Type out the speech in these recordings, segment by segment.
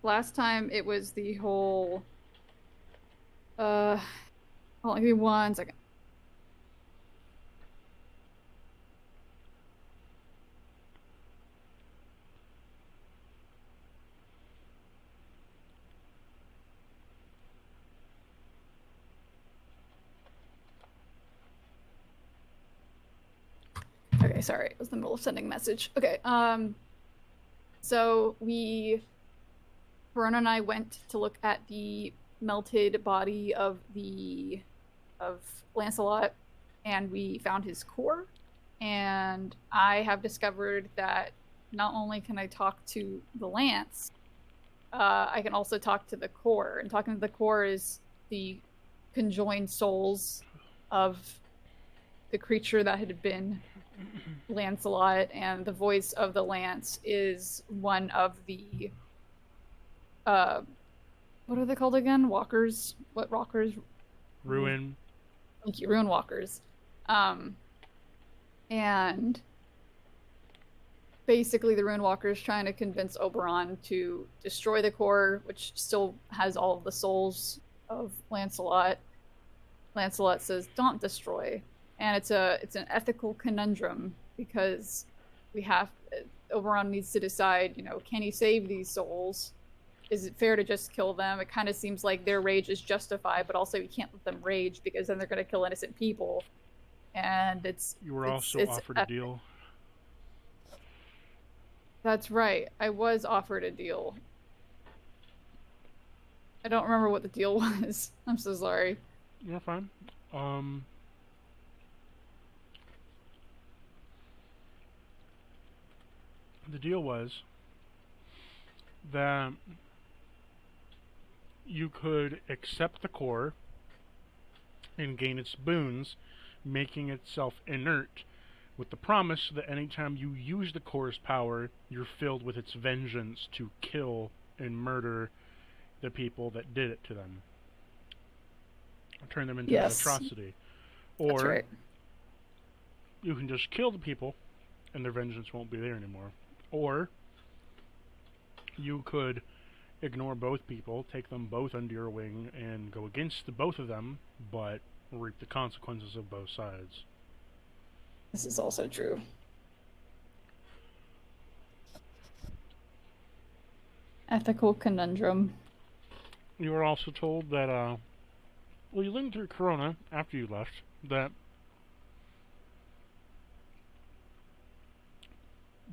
Last time it was the whole. Hold on, give me 1 second. Okay, sorry, it was in the middle of sending a message. Okay, so Verona and I went to look at the melted body of Lancelot, and we found his core. And I have discovered that not only can I talk to the lance, I can also talk to the core. And talking to the core is the conjoined souls of the creature that had been Lancelot, and the voice of the lance is one of the what are they called again? Walkers? What walkers? Ruin. Thank you, ruin walkers. And basically the ruin walkers trying to convince Oberon to destroy the core, which still has all of the souls of Lancelot. Lancelot says, "Don't destroy." And it's an ethical conundrum because Oberon needs to decide, can he save these souls? Is it fair to just kill them? It kind of seems like their rage is justified, but also you can't let them rage because then they're going to kill innocent people. And You were also offered a deal. That's right. I was offered a deal. I don't remember what the deal was. I'm so sorry. You're fine. The deal was that you could accept the core and gain its boons, making itself inert, with the promise that anytime you use the core's power, you're filled with its vengeance to kill and murder the people that did it to them. Turn them into an atrocity. Or that's right. You can just kill the people and their vengeance won't be there anymore. Or you could ignore both people, take them both under your wing, and go against both of them, but reap the consequences of both sides. This is also true. Ethical conundrum. You were also told that, well, you learned through Corona after you left that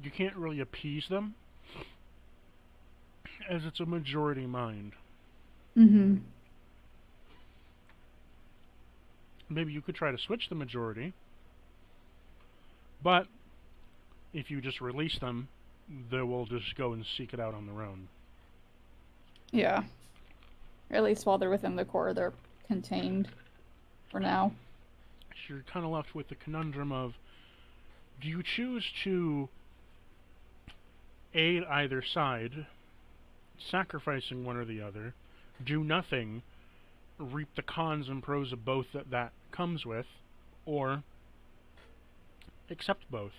you can't really appease them, as it's a majority mind. Mm-hmm. Maybe you could try to switch the majority, but if you just release them, they will just go and seek it out on their own. Yeah. Or at least while they're within the core, they're contained for now. So you're kind of left with the conundrum of, do you choose to aid either side, sacrificing one or the other, do nothing, reap the cons and pros of both that comes with, or accept both,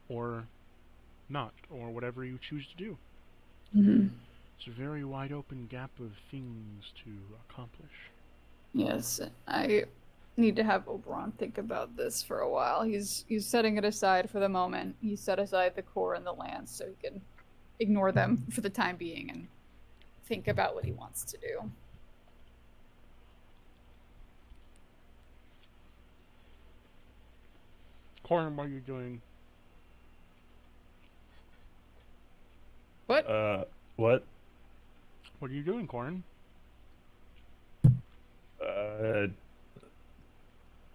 or not, or whatever you choose to do. Mm-hmm. It's a very wide open gap of things to accomplish. Yes, I need to have Oberon think about this for a while. He's setting it aside for the moment. He set aside the core and the lance so he can ignore them for the time being and think about what he wants to do. Corin, what are you doing? What? What? What are you doing, Corin?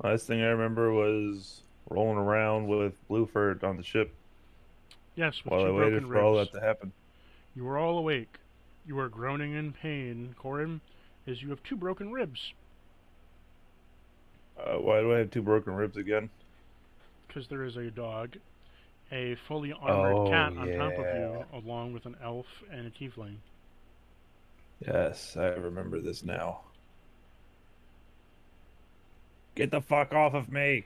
Last thing I remember was rolling around with Blueford on the ship. Yes, with while I waited for all that to happen. You were all awake. You are groaning in pain, Corin, as you have 2 broken ribs. Why do I have 2 broken ribs again? Because there is a dog, a fully armored cat on top of yeah. you, along with an elf and a tiefling. Yes, I remember this now. Get the fuck off of me!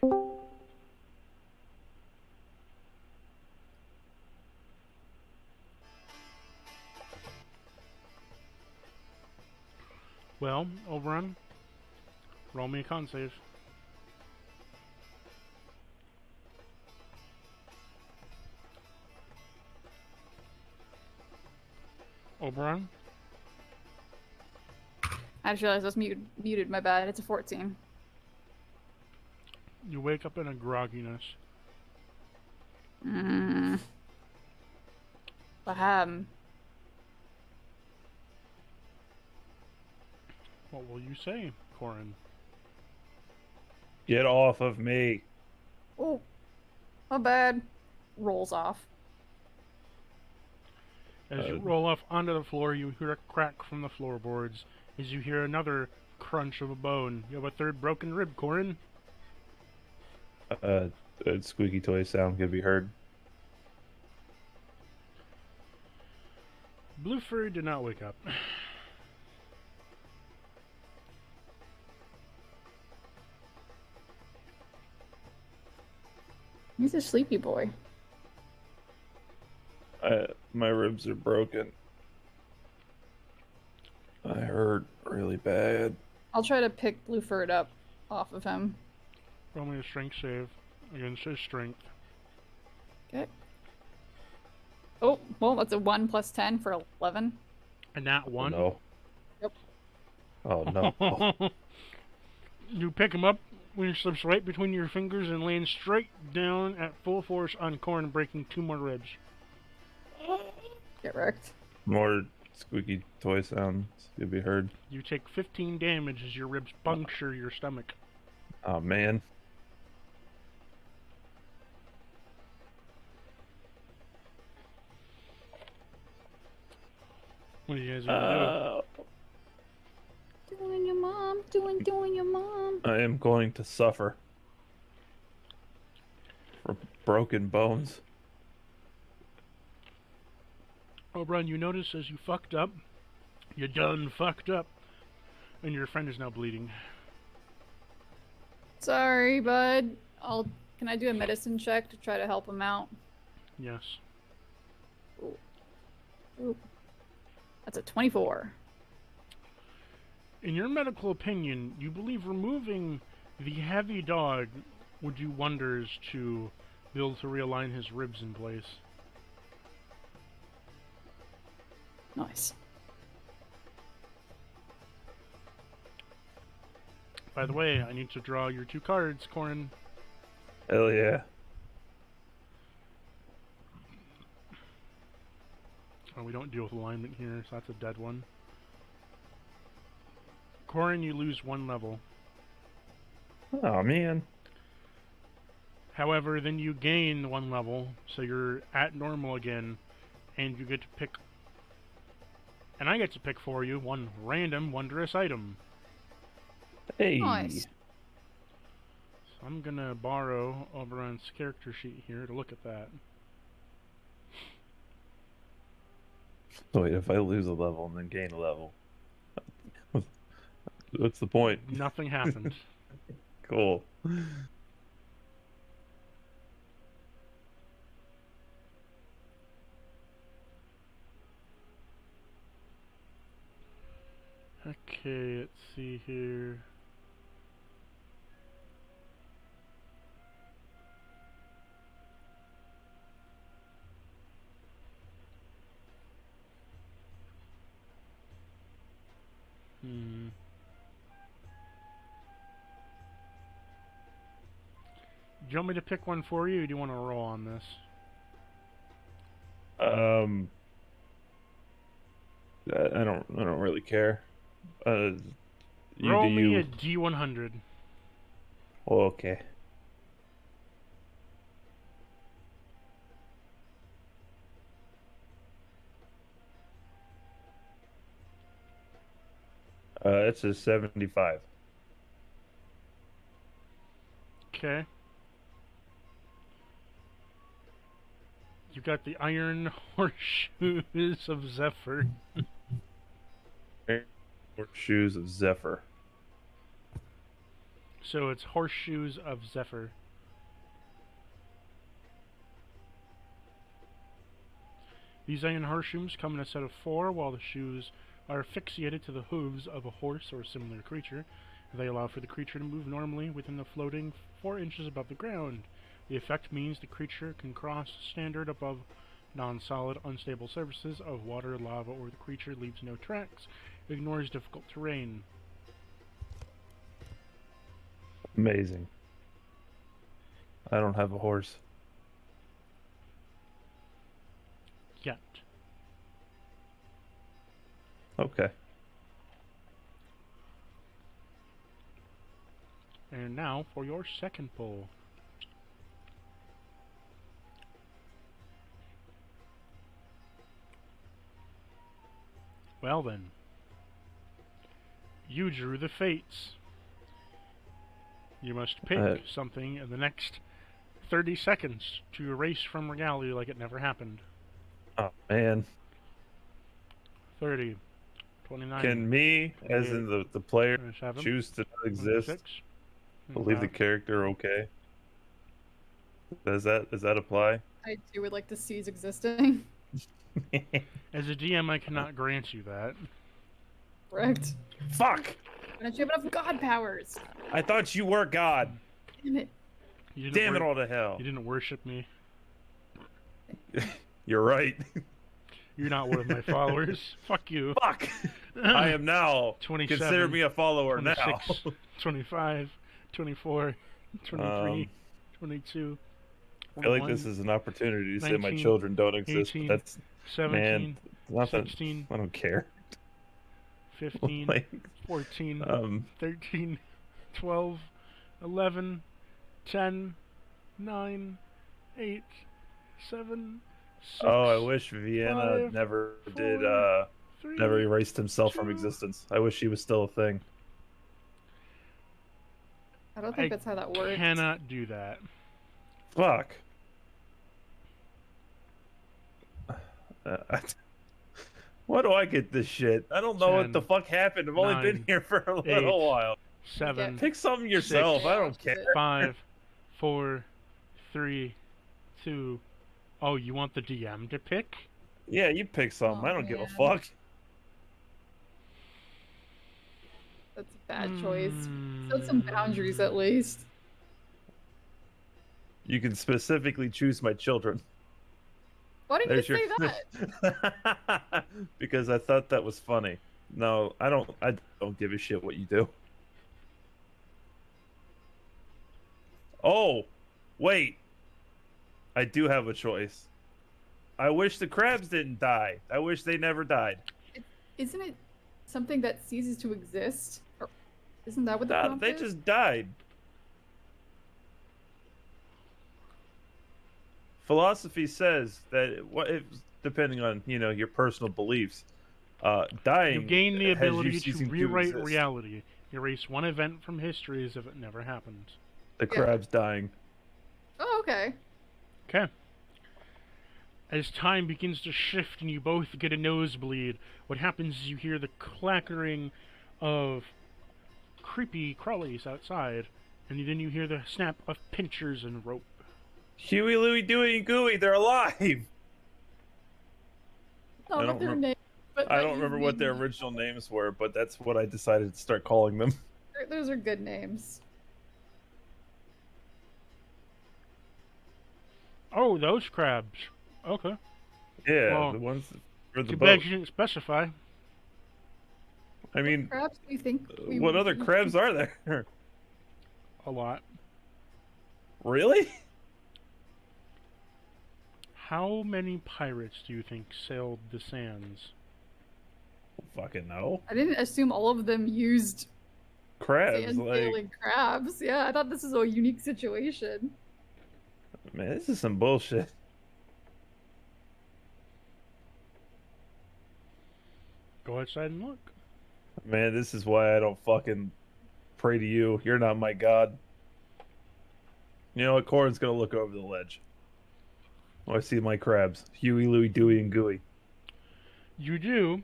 Well, Oberon, roll me a con save. Oberon? I just realized I was muted. My bad. It's a 14. You wake up in a grogginess. What What will you say, Corin? Get off of me. Oh, my bad. Rolls off. As you roll off onto the floor, you hear a crack from the floorboards. As you hear another crunch of a bone. You have a third broken rib, Corin. A squeaky toy sound could be heard. Blue Furry did not wake up. He's a sleepy boy. My ribs are broken. I hurt really bad. I'll try to pick Blueford up off of him. Roll me a strength save against his strength. Okay. Oh, well, that's a 1 plus 10 for 11. And that one? Oh, no. Yep. Oh, no. You pick him up when he slips right between your fingers and lands straight down at full force on Corin, breaking 2 more ribs. Get wrecked. More squeaky toy sounds could be heard. You take 15 damage as your ribs puncture your stomach. Oh, man. What are you guys gonna Doing your mom, doing your mom. I am going to suffer for broken bones. do? Oberon, you notice as you fucked up, you done fucked up, and your friend is now bleeding. Sorry, bud. Can I do a medicine check to try to help him out? Yes. Ooh. That's a 24. In your medical opinion, you believe removing the heavy dog would do wonders to be able to realign his ribs in place. Nice. By the way, I need to draw your 2 cards, Corin. Hell yeah. Oh, we don't deal with alignment here, so that's a dead one. Corin, you lose 1 level. Oh, man. However, then you gain 1 level, so you're at normal again, and you get to pick... And I get to pick for you 1 random wondrous item. Hey. Nice. So I'm gonna borrow Oberon's character sheet here to look at that. Wait, if I lose a level and then gain a level, what's the point? Nothing happened. Cool. Okay, let's see here. Do you want me to pick one for you, or do you want to roll on this? I don't really care. Roll me a D100. Oh, okay. It's a 75. Okay. You got the iron horseshoes of Zephyr. Horseshoes of Zephyr. So it's horseshoes of Zephyr. These iron horseshoes come in a set of 4, while the shoes are affixated to the hooves of a horse or similar creature. They allow for the creature to move normally within the floating 4 inches above the ground. The effect means the creature can cross standard above non-solid, unstable surfaces of water, lava, or the creature leaves no tracks, ignores difficult terrain. Amazing. I don't have a horse. Yet. Okay. And now for your second pull. Well then. You drew the fates. You must pick something in the next 30 seconds to erase from reality like it never happened. Oh, man. 30. 29. Can me, as in the player, 27, choose to not exist? 26, Leave the character okay? Does that apply? I too would like to cease existing. As a DM, I cannot grant you that. Correct. Fuck! Why don't you have enough god powers? I thought you were God. Damn it. Damn it all to hell. You didn't worship me. You're right. You're not one of my followers. Fuck you. Fuck! I am now. 27, Consider me a follower 26, now. 25, 24, 23, 22. I feel like this is an opportunity to say my 19, children don't exist. 18, But that's 17, man, nothing. 16, I don't care. 15, Like, 14, 13, 12, 11, 10, 9, 8, 7, 6. Oh, I wish Vienna 5, never 4, did 3, never erased himself 2. from existence. I wish he was still a thing. I don't think that's how that works. Cannot do that. Fuck. Why do I get this shit? I don't know 10, what the fuck happened. I've only 9, been here for a 8, little while. 7, Pick something yourself. 6, I don't care. 5, 4, 3, 2. Oh, you want the DM to pick? Yeah, you pick something. Oh, I don't give a man. fuck. That's a bad choice. Set some boundaries at least. You can specifically choose my children. Why didn't There's you your- say that? Because I thought that was funny. No, I don't give a shit what you do. Oh, wait. I do have a choice. I wish the crabs didn't die. I wish they never died. Isn't it something that ceases to exist? Or isn't that what the prompt They is? just died. Philosophy says that depending on your personal beliefs, dying. You gain the has you ability to ceasing rewrite exist. reality. Erase one event from history as if it never happened. The crabs dying. Oh, okay. Okay. As time begins to shift and you both get a nosebleed, what happens is you hear the clackering of creepy crawlies outside, and then you hear the snap of pinchers and rope. Huey, Louie, Dewey, and Gooey, they're alive! No, I not their name. But I don't remember what their original names were, but that's what I decided to start calling them. Those are good names. Oh, those crabs. Okay. Yeah, Well, the ones for the Too boat. bad you didn't specify. I mean, Crabs, do you think we what other crabs are there? A lot. Really? How many pirates do you think sailed the sands? Fucking no. I didn't assume all of them used Crabs, sand-sailing crabs. Yeah, I thought this was a unique situation. man, this is some bullshit. Go outside and look. Man, this is why I don't fucking pray to you. You're not my god. You know what? Corin's gonna look over the ledge. Oh, I see my crabs. Huey, Louie, Dewey, and Gooey. You do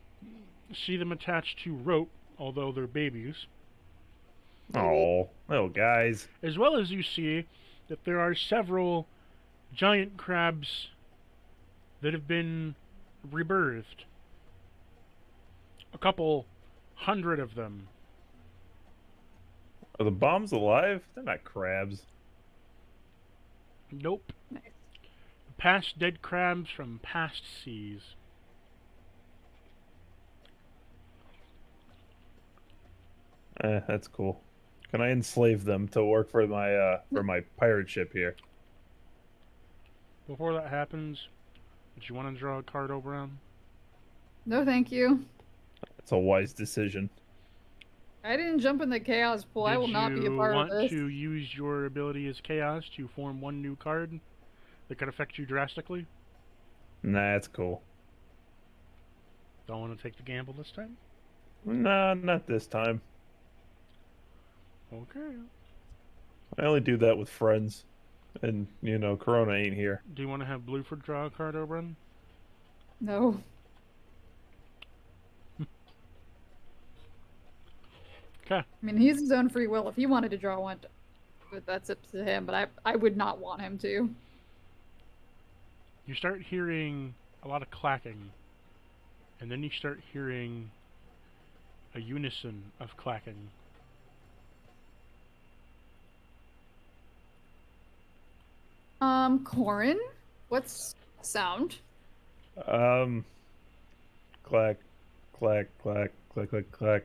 see them attached to rope, although they're babies. Oh, little guys. As well as you see that there are several giant crabs that have been rebirthed. couple hundred of them. Are the bombs alive? They're not crabs. Nope. Nice. Past dead crabs from past seas. That's cool. Can I enslave them to work for my pirate ship here? Before that happens, did you want to draw a card, Oberon? No, thank you. It's a wise decision. I didn't jump in the chaos pool. I will not be a part of Did you this. want to use your ability as chaos to form one new card that could affect you drastically? Nah, that's cool. Don't want to take the gamble this time? Nah, not this time. Okay. I only do that with friends. And, you know, Corona ain't here. Do you want to have Blueford draw a card, Oberon? No. Okay. I mean, he's his own free will. If he wanted to draw one, but that's up to him. But I would not want him to. You start hearing a lot of clacking, and then you start hearing a unison of clacking. Corin, what's sound? Clack, clack, clack, clack, clack, clack.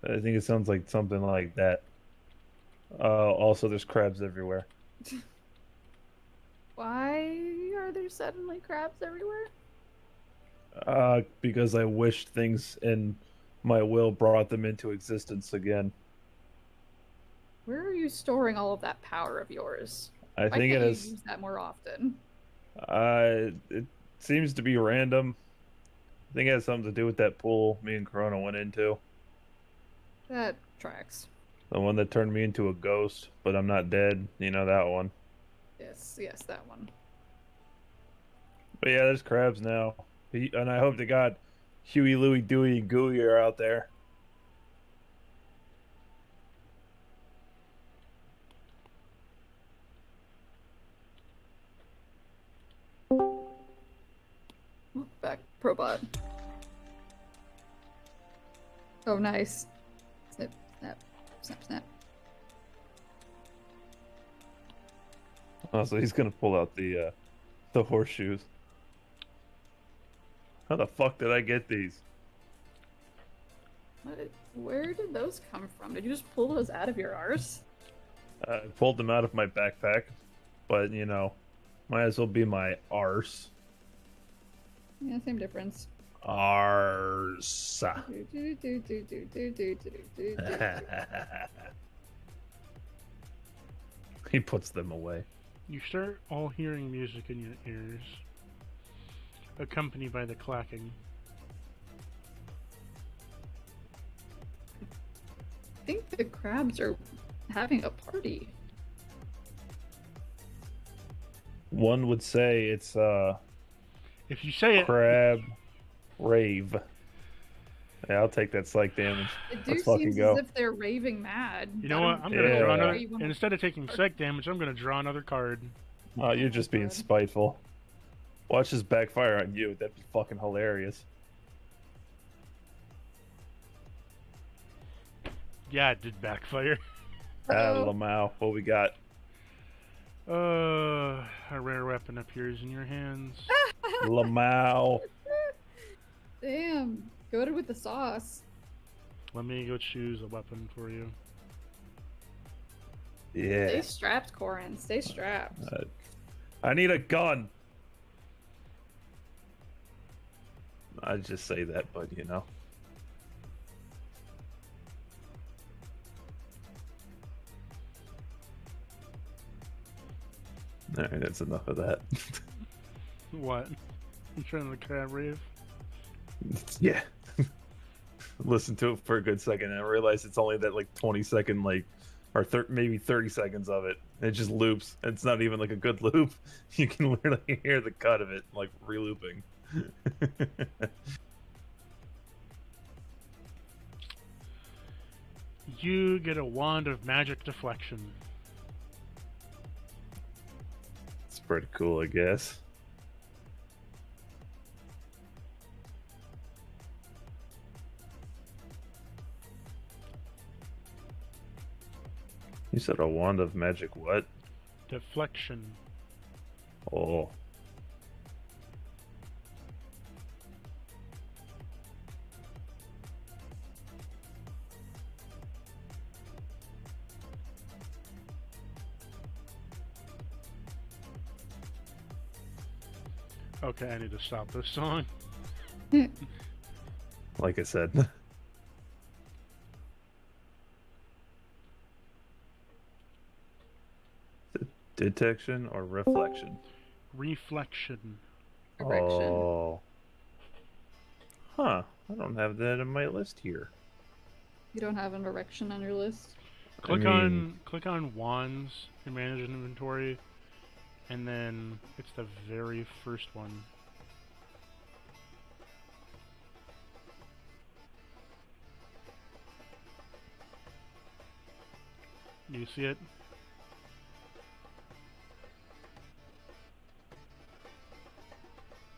I think it sounds like something like that. Also, there's crabs everywhere. Why are there suddenly crabs everywhere? Because I wished things in my will brought them into existence again. Where are you storing all of that power of yours? I Why think can't it you is. use that more often? It seems to be random. I think it has something to do with that pool me and Corona went into. That tracks. The one that turned me into a ghost, but I'm not dead. You know that one. Yes, that one. But yeah, there's crabs now. And I hope to God Huey, Louie, Dewey, and Gooey are out there. Back, Probot. Oh, nice. Snip, snap, snap, snap. Oh, so he's gonna pull out the horseshoes. How the fuck did I get these? Where did those come from? Did you just pull those out of your arse? I pulled them out of my backpack, but you know, might as well be my arse. Yeah, same difference. Arse. He puts them away. You start all hearing music in your ears, accompanied by the clacking. I think the crabs are having a party. One would say it's If you say it, crab rave. Yeah, I'll take that psych damage. It do Let's fucking seems go. as if they're raving mad. you know what? I'm gonna Yeah. draw another. Where you wanna- Instead of taking psych damage, I'm gonna draw another card. Oh, you're just being spiteful. Watch this backfire on you. That'd be fucking hilarious. Yeah, it did backfire. Uh-oh. Lamau. What we got? A rare weapon appears in your hands. Lamau. Damn. Goated with the sauce. Let me go choose a weapon for you. Yeah. Stay strapped, Corin. Stay strapped. I need a gun. I just say that, but you know. Alright, that's enough of that. What? You trying to crab rave? Yeah. Listen to it for a good second and I realize it's only that like 20-second or maybe 30 seconds of it. It just loops. It's not even like a good loop. You can literally hear the cut of it like re-looping. You get a wand of magic deflection. It's pretty cool, I guess. You said a wand of magic what? Deflection. Oh. Okay, I need to stop this song. Like I said. Detection or reflection? Reflection. Erection. Oh. Huh. I don't have that in my list here. You don't have an erection on your list? Click I mean- on wands and manage an inventory, and then it's the very first one. Do you see it?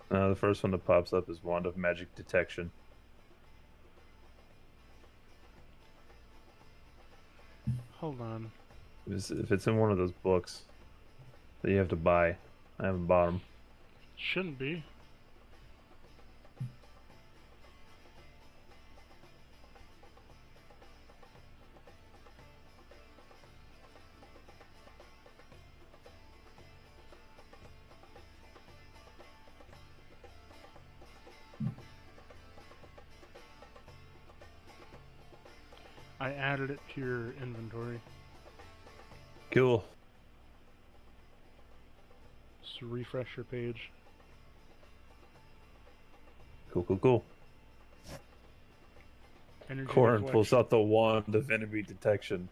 The first one that pops up is wand of magic detection. Hold on. If it's in one of those books that you have to buy, I haven't bought them. Shouldn't be. I added it to your inventory. Cool. So refresh your page. Cool. Energy Corin reflection. pulls out the wand of enemy detection.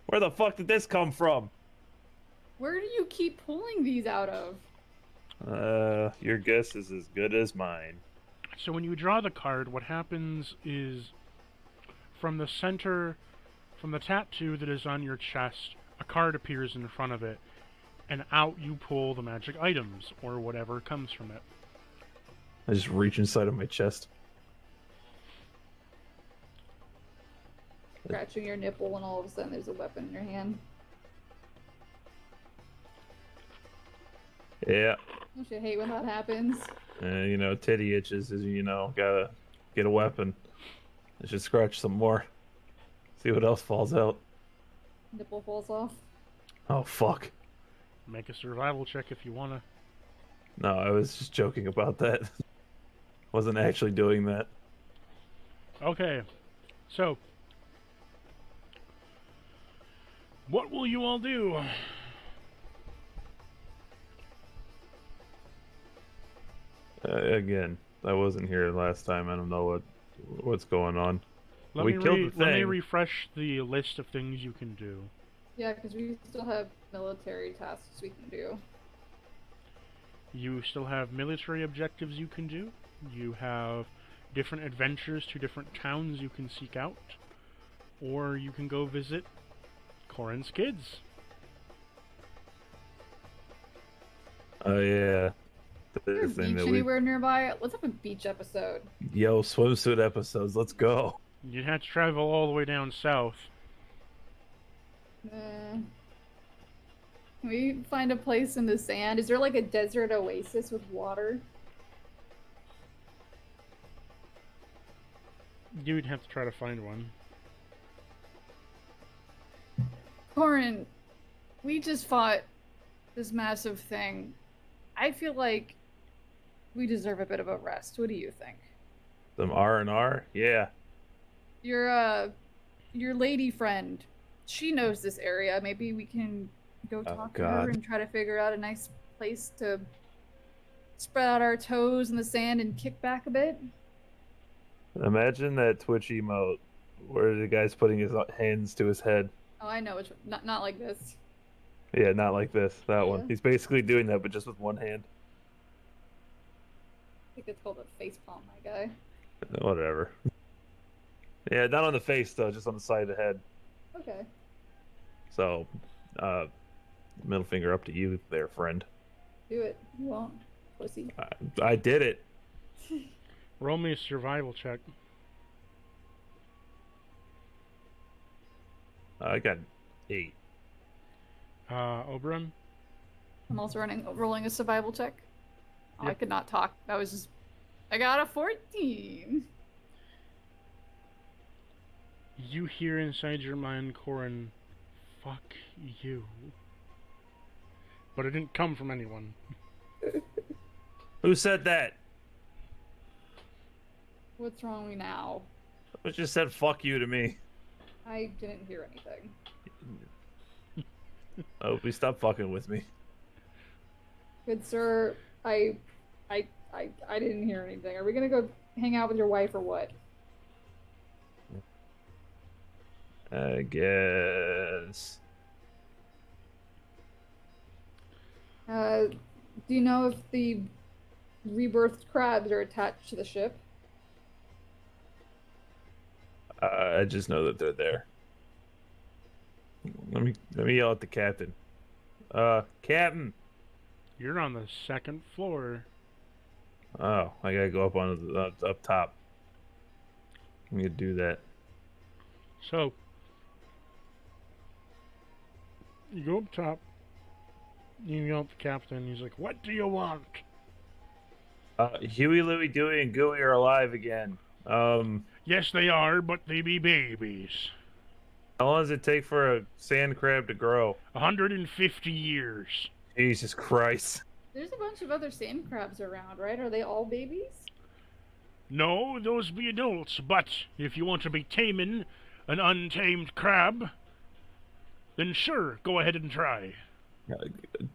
Where the fuck did this come from? Where do you keep pulling these out of? Your guess is as good as mine. So when you draw the card, what happens is from the center, from the tattoo that is on your chest, a card appears in front of it, and out you pull the magic items, or whatever comes from it. I just reach inside of my chest. Scratching your nipple, and all of a sudden there's a weapon in your hand. Yeah. Don't you hate when that happens? Titty itches is, gotta get a weapon. I should scratch some more. See what else falls out. Nipple falls off. Oh, fuck. Make a survival check if you wanna. No, I was just joking about that. Wasn't actually doing that. Okay, so what will you all do? Again, I wasn't here last time. I don't know what's going on. Let We me killed the let me thing. refresh the list of things you can do. Yeah, because we still have military tasks we can do. You still have military objectives you can do. You have different adventures to different towns you can seek out. Or you can go visit Corin's kids. Oh, yeah. Is there a The thing beach that we... anywhere nearby? Let's have a beach episode. Yo, swimsuit episodes. Let's go. You'd have to travel all the way down south. Can we find a place in the sand? Is there like a desert oasis with water? You'd have to try to find one. Corin, we just fought this massive thing. I feel like we deserve a bit of a rest. What do you think? Some R&R? Yeah. Your lady friend, she knows this area. Maybe we can go talk to her God. and try to figure out a nice place to spread out our toes in the sand and kick back a bit. Imagine that Twitch emote where the guy's putting his hands to his head. Oh, I know which one. Not like this. Yeah, not like this. That one. Yeah. He's basically doing that, but just with one hand. I think it's called a facepalm, my guy. Whatever. Yeah, not on the face, though. Just on the side of the head. Okay. So, middle finger up to you there, friend. Do it. You won't. Pussy. I did it. Roll me a survival check. I got 8. Oberon? I'm also rolling a survival check. Oh, I Yep. could not talk. That was just... I got a 14. You hear inside your mind, Corin, fuck you. But it didn't come from anyone. Who said that? What's wrong now? Who just said fuck you to me? I didn't hear anything. Oh, please stop fucking with me. Good sir, I didn't hear anything. Are we gonna go hang out with your wife or what? I guess. Do you know if the rebirthed crabs are attached to the ship? I just know that they're there. Let me yell at the captain. Captain. You're on the second floor. Oh, I gotta go up on up top. Let me do that. So, you go up top. You yell at the captain. He's like, "What do you want?" Huey, Louie, Dewey, and Gooey are alive again. Yes, they are, but they be babies. How long does it take for a sand crab to grow? 150 years. Jesus Christ. There's a bunch of other sand crabs around, right? Are they all babies? No, those be adults, but if you want to be taming an untamed crab, then sure, go ahead and try.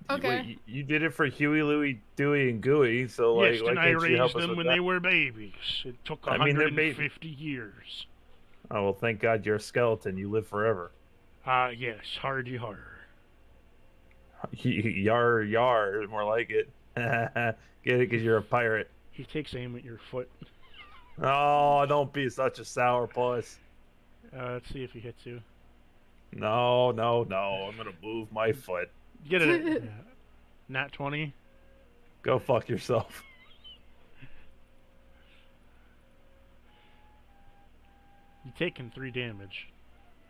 Okay. Wait, you did it for Huey, Louie, Dewey, and Gooey, so like, Yes, why and I can't you help raised us them with when that? they were babies. It took I mean, they're 150 years. Oh, well, thank God you're a skeleton. You live forever. Yes, hardy har. Yar, yar, more like it. Get it because you're a pirate. He takes aim at your foot. Oh, don't be such a sourpuss. Let's see if he hits you. No, no, no. I'm going to move my foot. Get it. Nat 20. Go fuck yourself. You've taken 3 damage.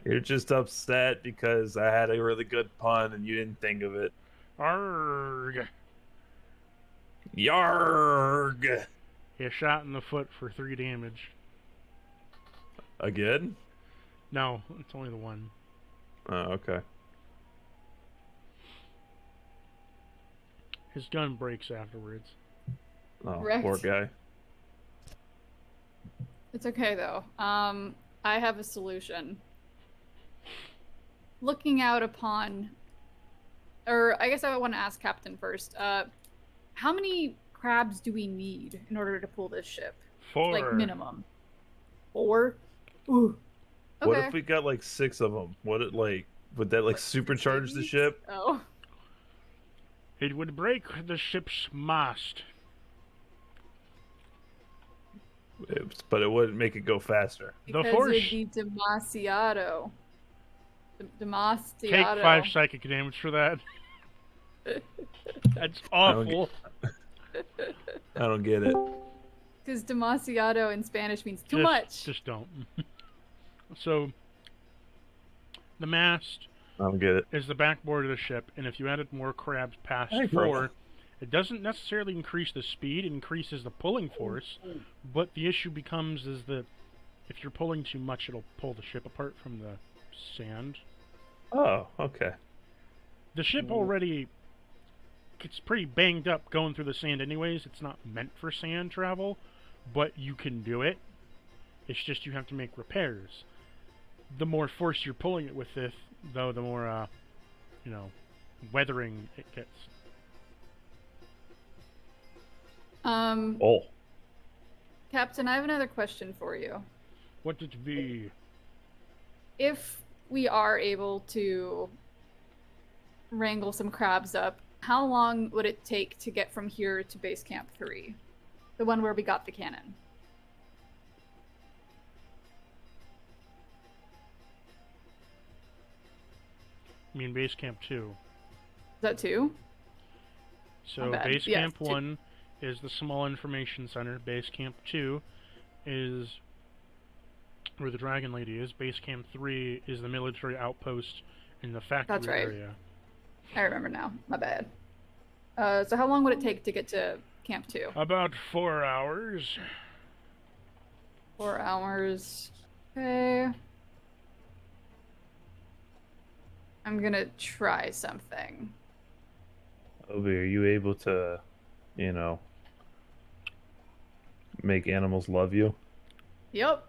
You're just upset because I had a really good pun and you didn't think of it. Arrgh. Yarg! You're shot in the foot for 3 damage. Again? No, it's only the one. Oh, okay. His gun breaks afterwards. Oh, Wrecked. poor guy. It's okay though. I have a solution. Looking out upon, or I guess I want to ask Captain first. How many crabs do we need in order to pull this ship? 4. Like minimum. 4? Ooh. Okay. What if we got like 6 of them? Would that like What, supercharge the babies? ship? Oh. It would break the ship's mast. But it wouldn't make it go faster. Because force- it'd be demasiado. Take Demasiado. 5 psychic damage for that. That's awful. I don't get it. Because demasiado in Spanish means too Just- much. Just don't. So, the mast I don't get it. is the backboard of the ship, and if you added more crabs past Hey, bro. 4, it doesn't necessarily increase the speed, it increases the pulling force, but the issue becomes is that if you're pulling too much, it'll pull the ship apart from the sand. Oh, okay. The ship already gets pretty banged up going through the sand anyways. It's not meant for sand travel, but you can do it. It's just you have to make repairs. The more force you're pulling it with this, though, the more, weathering it gets. Oh. Captain, I have another question for you. What did it be? If we are able to wrangle some crabs up, how long would it take to get from here to base camp 3? The one where we got the cannon. I mean, base camp 2. Is that 2? So My bad. base Yes, camp 2. 1 is the small information center. Base camp 2 is where the dragon lady is. Base camp 3 is the military outpost in the factory That's right. area. I remember now. My bad. So how long would it take to get to Camp 2? About 4 hours. 4 hours. Okay. I'm gonna try something. Obi, are you able to, make animals love you? Yep.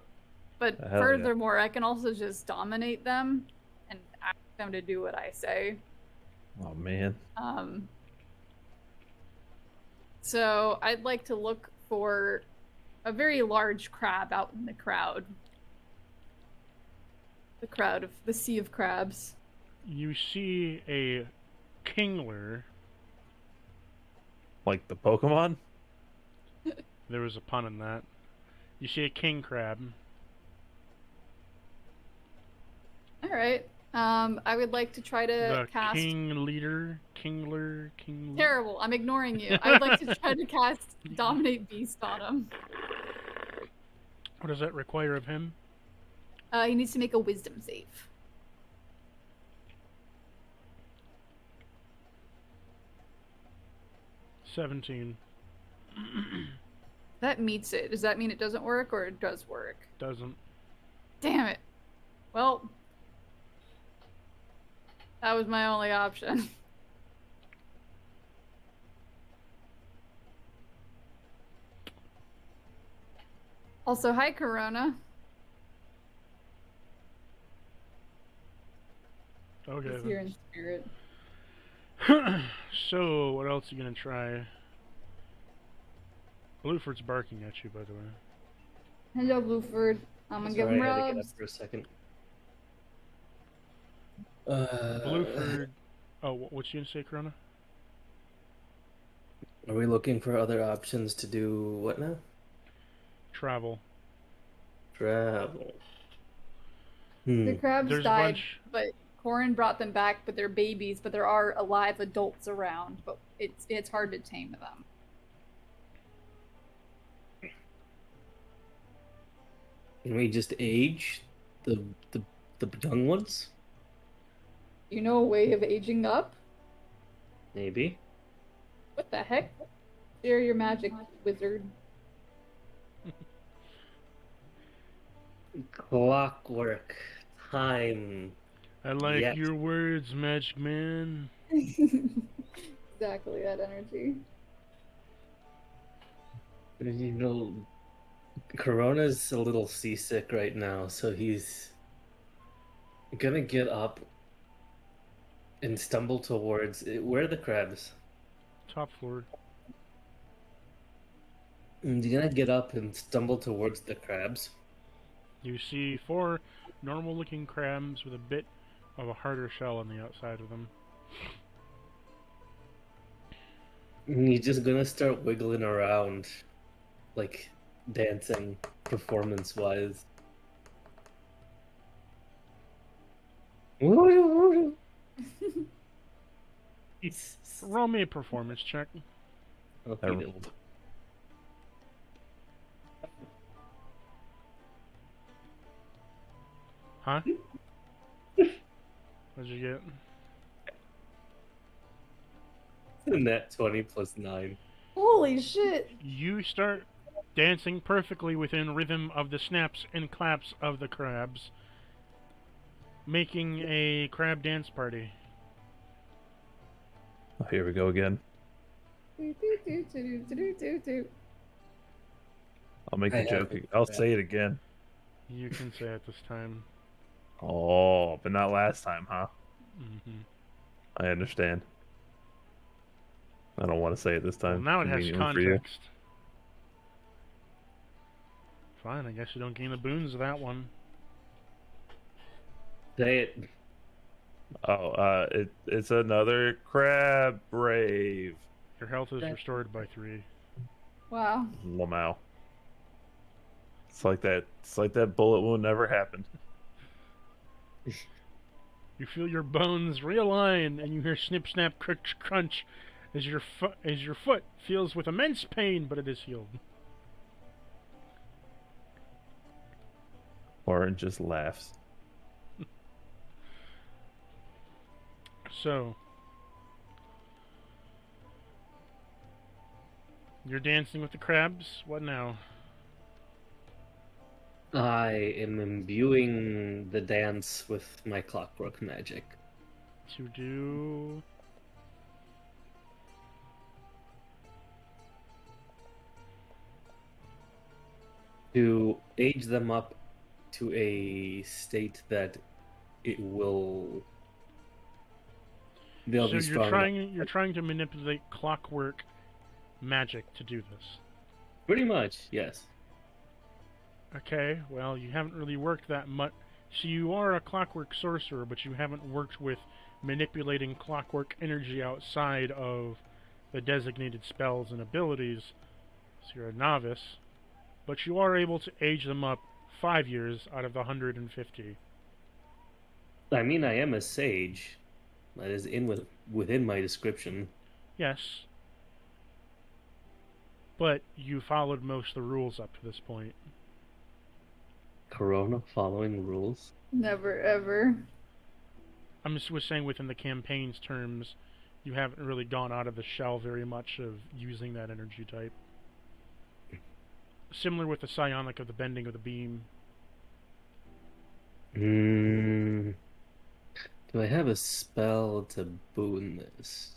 But Hell yeah. furthermore, I can also just dominate them and ask them to do what I say. Oh man. So I'd like to look for a very large crab out in the crowd. The sea of crabs. You see a kingler. Like the Pokemon? There was a pun in that. You see a king crab. Alright. I would like to try to The cast... king leader, kingler. Terrible. I'm ignoring you. I would like to try to cast Dominate Beast on him. What does that require of him? He needs to make a wisdom save. $17. That meets it. Does that mean it doesn't work or it does work? Doesn't. Damn it. Well, that was my only option. Also, hi, Corona. Okay. He's here in spirit. So, what else are you gonna try? Blueford's barking at you, by the way. Hello, Blueford. I'm gonna give him Sorry, I had to get rubs. up for a second. Blueford. Oh, what's you gonna say, Corona? Are we looking for other options to do what now? Travel. Travel. The crabs There's a died, bunch. but Corin brought them back, but they're babies, but there are alive adults around, but it's hard to tame them. Can we just age the young ones? You know a way of aging up? Maybe. What the heck? Share your magic, wizard. Clockwork. Time. I like Yes. your words, Magic Man. Exactly that energy. You know, Corona's a little seasick right now, so he's gonna get up and stumble towards... Where are the crabs? Top floor. He's gonna get up and stumble towards the crabs. You see 4 normal-looking crabs with a bit of a harder shell on the outside of them. And he's just gonna start wiggling around, like dancing, performance-wise. Roll me a performance check. I rolled. Huh? What'd you get? Net 20 plus 9. Holy shit! You start dancing perfectly within rhythm of the snaps and claps of the crabs, making a crab dance party. Oh, here we go again. I'll make the joke. I'll say it again. You can say it this time. Oh, but not last time, huh? Mm-hmm. I understand. I don't want to say it this Well, time. now it has Conveniently for you. context. Fine, I guess you don't gain the boons of that one. Say it. Oh, it's another crab brave. Your health is restored by 3. Wow. Lamau. It's like that bullet wound never happened. You feel your bones realign, and you hear snip, snap, crunch, crunch, as your foot feels with immense pain, but it is healed. Orange just laughs. So, You're dancing with the crabs? What now? I am imbuing the dance with my clockwork magic. To do... To age them up to a state that it will... They'll So be strong enough. you're trying to manipulate clockwork magic to do this. Pretty much, yes. Okay, well, you haven't really worked that much. So you are a clockwork sorcerer, but you haven't worked with manipulating clockwork energy outside of the designated spells and abilities. So you're a novice. But you are able to age them up 5 years out of the 150. I mean, I am a sage. That is within my description. Yes. But you followed most of the rules up to this point. Corona following rules? Never ever. I'm just saying within the campaign's terms, you haven't really gone out of the shell very much of using that energy type. Similar with the psionic of the bending of the beam. Do I have a spell to boon this?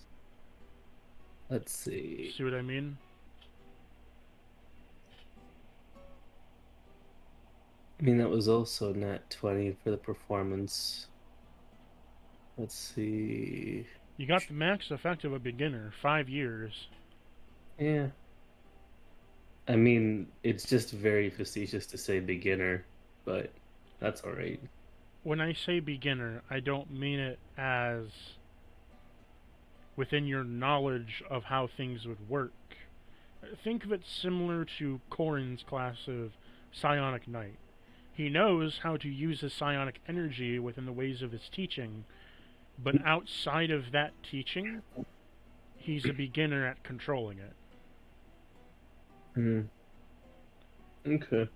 Let's see. See what I mean? I mean, that was also nat 20 for the performance. Let's see. You got the max effect of a beginner, 5 years. Yeah. I mean, it's just very facetious to say beginner, but that's alright. When I say beginner, I don't mean it as within your knowledge of how things would work. Think of it similar to Corrin's class of Psionic Knight. He knows how to use his psionic energy within the ways of his teaching, but outside of that teaching, he's a beginner at controlling it. Okay.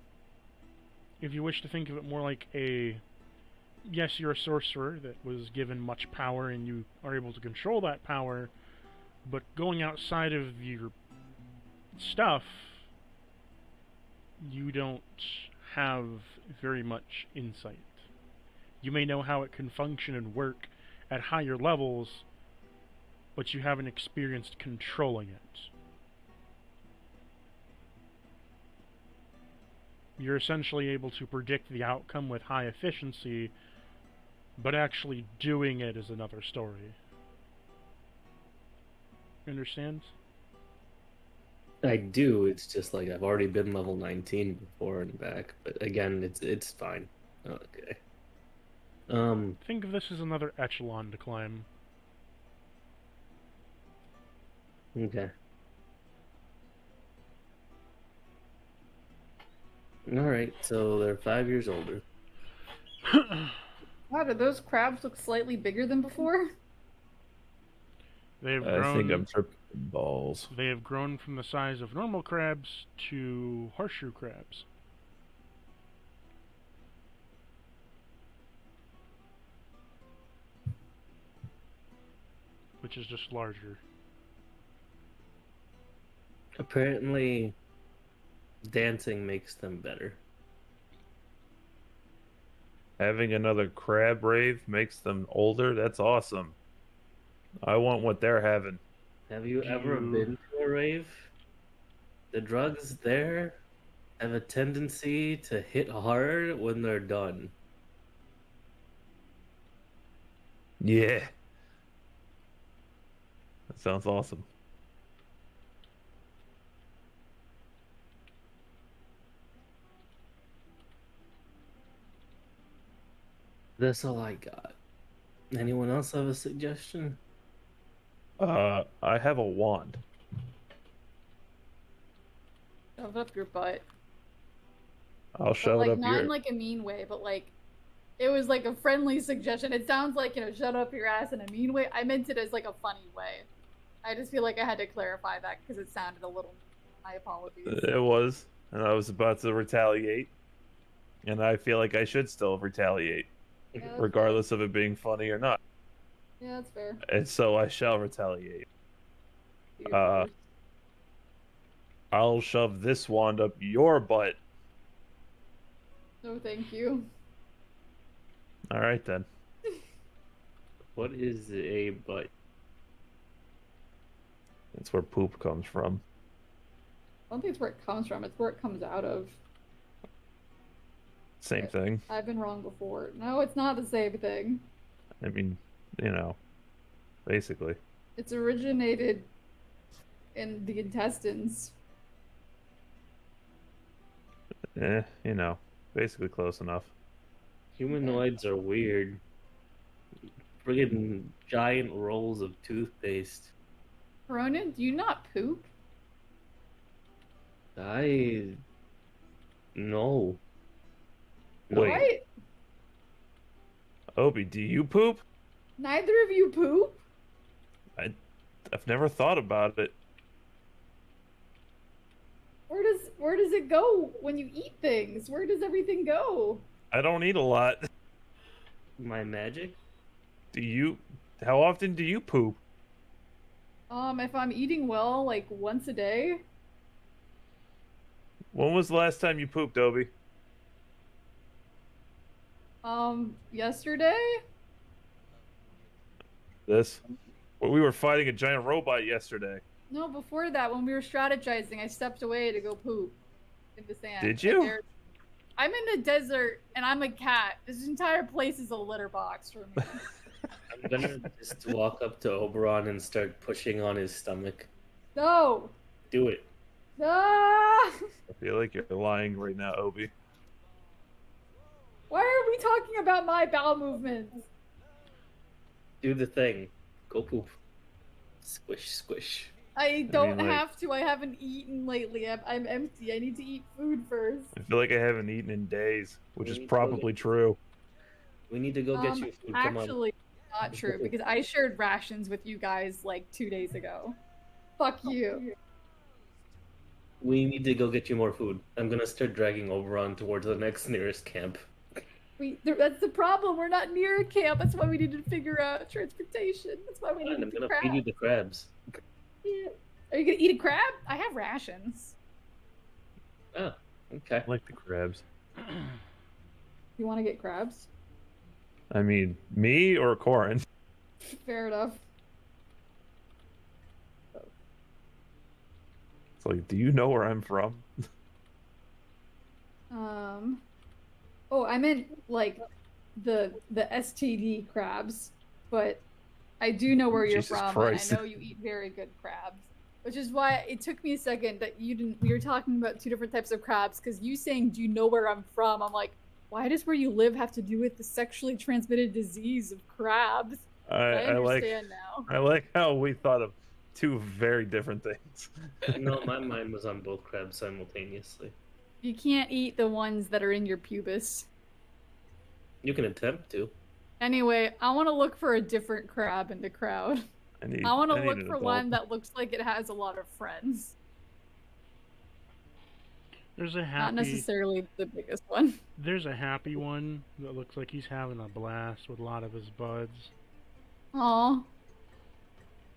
If you wish to think of it more like yes, you're a sorcerer that was given much power and you are able to control that power, but going outside of your stuff, you don't have very much insight. You may know how it can function and work at higher levels, but you haven't experienced controlling it. You're essentially able to predict the outcome with high efficiency, but actually doing it is another story. Understand? I do, it's just like I've already been level 19 before and back, but again, it's fine. Okay. Think of this as another echelon to climb. Okay. Alright, so they're 5 years older. Wow, do those crabs look slightly bigger than before? They've I grown. think I'm tripping balls. They have grown from the size of normal crabs to horseshoe crabs. Which is just larger. Apparently, dancing makes them better. Having another crab rave makes them older. That's awesome. I want what they're having. Have you ever been to a rave? The drugs there have a tendency to hit hard when they're done. Yeah. That sounds awesome. That's all I got. Anyone else have a suggestion? I have a wand. Shove it up your butt. I'll shove Like, it up not your... in like a mean way, but like it was like a friendly suggestion. It sounds like, shut up your ass in a mean way. I meant it as like a funny way. I just feel like I had to clarify that because it sounded a little... My apologies. It was, and I was about to retaliate. And I feel like I should still retaliate, Yeah, regardless of it being funny or not. Yeah, that's fair. And so I shall retaliate. I'll shove this wand up your butt. No, thank you. All right then. What is a butt? That's where poop comes from. I don't think it's where it comes from. It's where it comes out of. Same thing. I've been wrong before. No, it's not the same thing. I mean, you know, basically. It's originated in the intestines. You know, basically close enough. Humanoids are weird. Friggin' giant rolls of toothpaste. Ronan, do you not poop? I... No. No. Wait. What? Obi, do you poop? Neither of you poop? I've never thought about it. Where does it go when you eat things? Where does everything go? I don't eat a lot. My magic? Do you? How often do you poop? If I'm eating well, like once a day. When was the last time you pooped, Obi? Yesterday? This? Well, we were fighting a giant robot yesterday. No, before that, when we were strategizing, I stepped away to go poop in the sand. Did you? I'm in the desert, and I'm a cat. This entire place is a litter box for me. I'm gonna just walk up to Oberon and start pushing on his stomach. No! Do it. Ah! I feel like you're lying right now, Obi. Why are we talking about my bowel movements? Do the thing. Go poop. Squish, squish. I don't like- have to. I haven't eaten lately. I'm empty. I need to eat food first. I feel like I haven't eaten in days, which We is need to probably true. We need to go get you food. Come on. Actually, not true because I shared rations with you guys like 2 days ago. Fuck you. We need to go get you more food. I'm gonna start dragging Oberon towards the next nearest camp. That's the problem. We're not near a camp. That's why we need to figure out transportation. That's why we Fine, need I'm the gonna crab. feed you the crabs. Yeah. Are you gonna eat a crab? I have rations. Oh, okay. I like the crabs. You want to get crabs? I mean, me or Corin? Fair enough. It's like, do you know where I'm from? Oh, I meant like the STD crabs, but I do know where you're Jesus from, Christ. and I know you eat very good crabs. Which is why it took me a second that you didn't. We were talking about two different types of crabs because you saying, "Do you know where I'm from?" I'm like, why does where you live have to do with the sexually transmitted disease of crabs? I understand now. I like how we thought of two very different things. No, my mind was on both crabs simultaneously. You can't eat the ones that are in your pubis. You can attempt to. Anyway, I want to look for a different crab in the crowd. I want to need look an for adult. one that looks like it has a lot of friends. There's a Not happy. necessarily the biggest one. There's a happy one that looks like he's having a blast with a lot of his buds. Aw.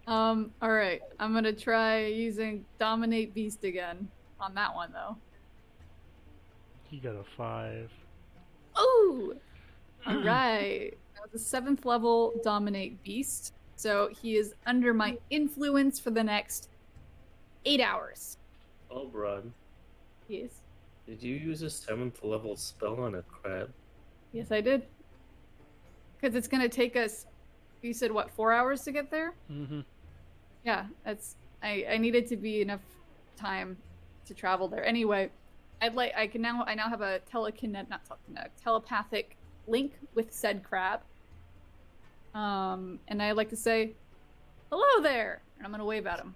Alright. I'm gonna try using Dominate Beast again. On that one, though. He got a 5. Ooh! Alright. That was a 7th level Dominate Beast. So he is under my influence for the next 8 hours. Oberon, Yes. did you use a 7th level spell on a crab? Yes, I did. Because it's gonna take us, you said what, 4 hours to get there? Mm-hmm. Yeah, that's I needed to be enough time to travel there. Anyway, I now have a telepathic link with said crab. And I'd like to say, hello there! And I'm gonna wave at him.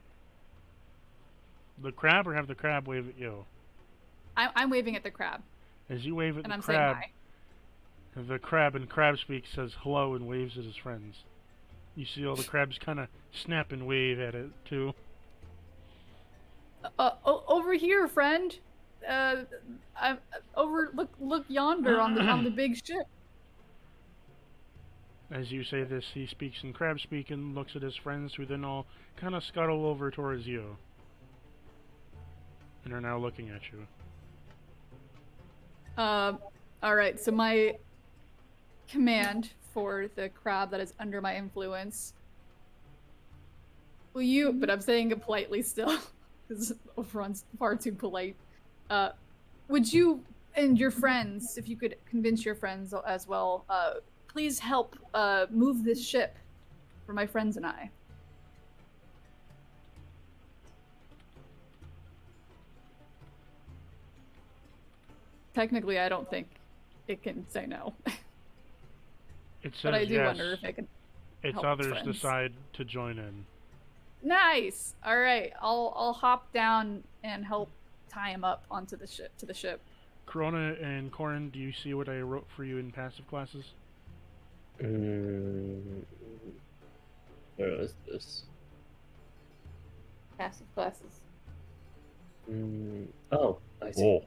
The crab, or have the crab wave at you? I'm waving at the crab, As you wave at and the I'm crab, saying hi. the crab in crab speak says hello and waves at his friends. You see all the crabs kind of snap and wave at it too. Over here, friend. I'm over. Look yonder on the big ship. As you say this, he speaks in crab speak and looks at his friends, who then all kind of scuttle over towards you. and are now looking at you. Alright, so my command for the crab that is under my influence. Will you, but I'm saying it politely still, because Oberon's far too polite. Would you and your friends, if you could convince your friends as well, please help move this ship for my friends and I? Technically, I don't think it can say no. It says But I do yes. wonder if it can It's help others friends. decide to join in. Nice. All right, I'll hop down and help tie him up onto the ship to the ship. Corona and Corin, do you see what I wrote for you in passive classes? Where is this? Passive classes. Oh, I see. Oh.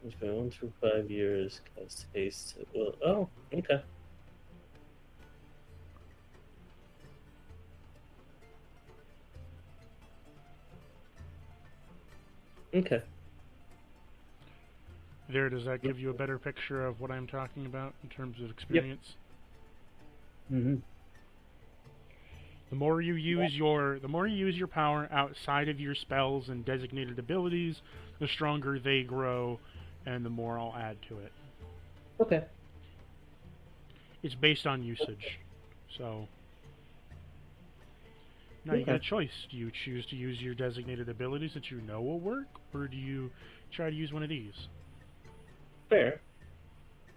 It's been 1 through 5 years. Cast haste. Well, oh, okay. Okay. There, does that give you a better picture of what I'm talking about in terms of experience? Mm-hmm. The more you use your power outside of your spells and designated abilities, the stronger they grow, and the more I'll add to it. Okay. It's based on usage, so now you got a choice. Do you choose to use your designated abilities that you know will work, or do you try to use one of these? Fair.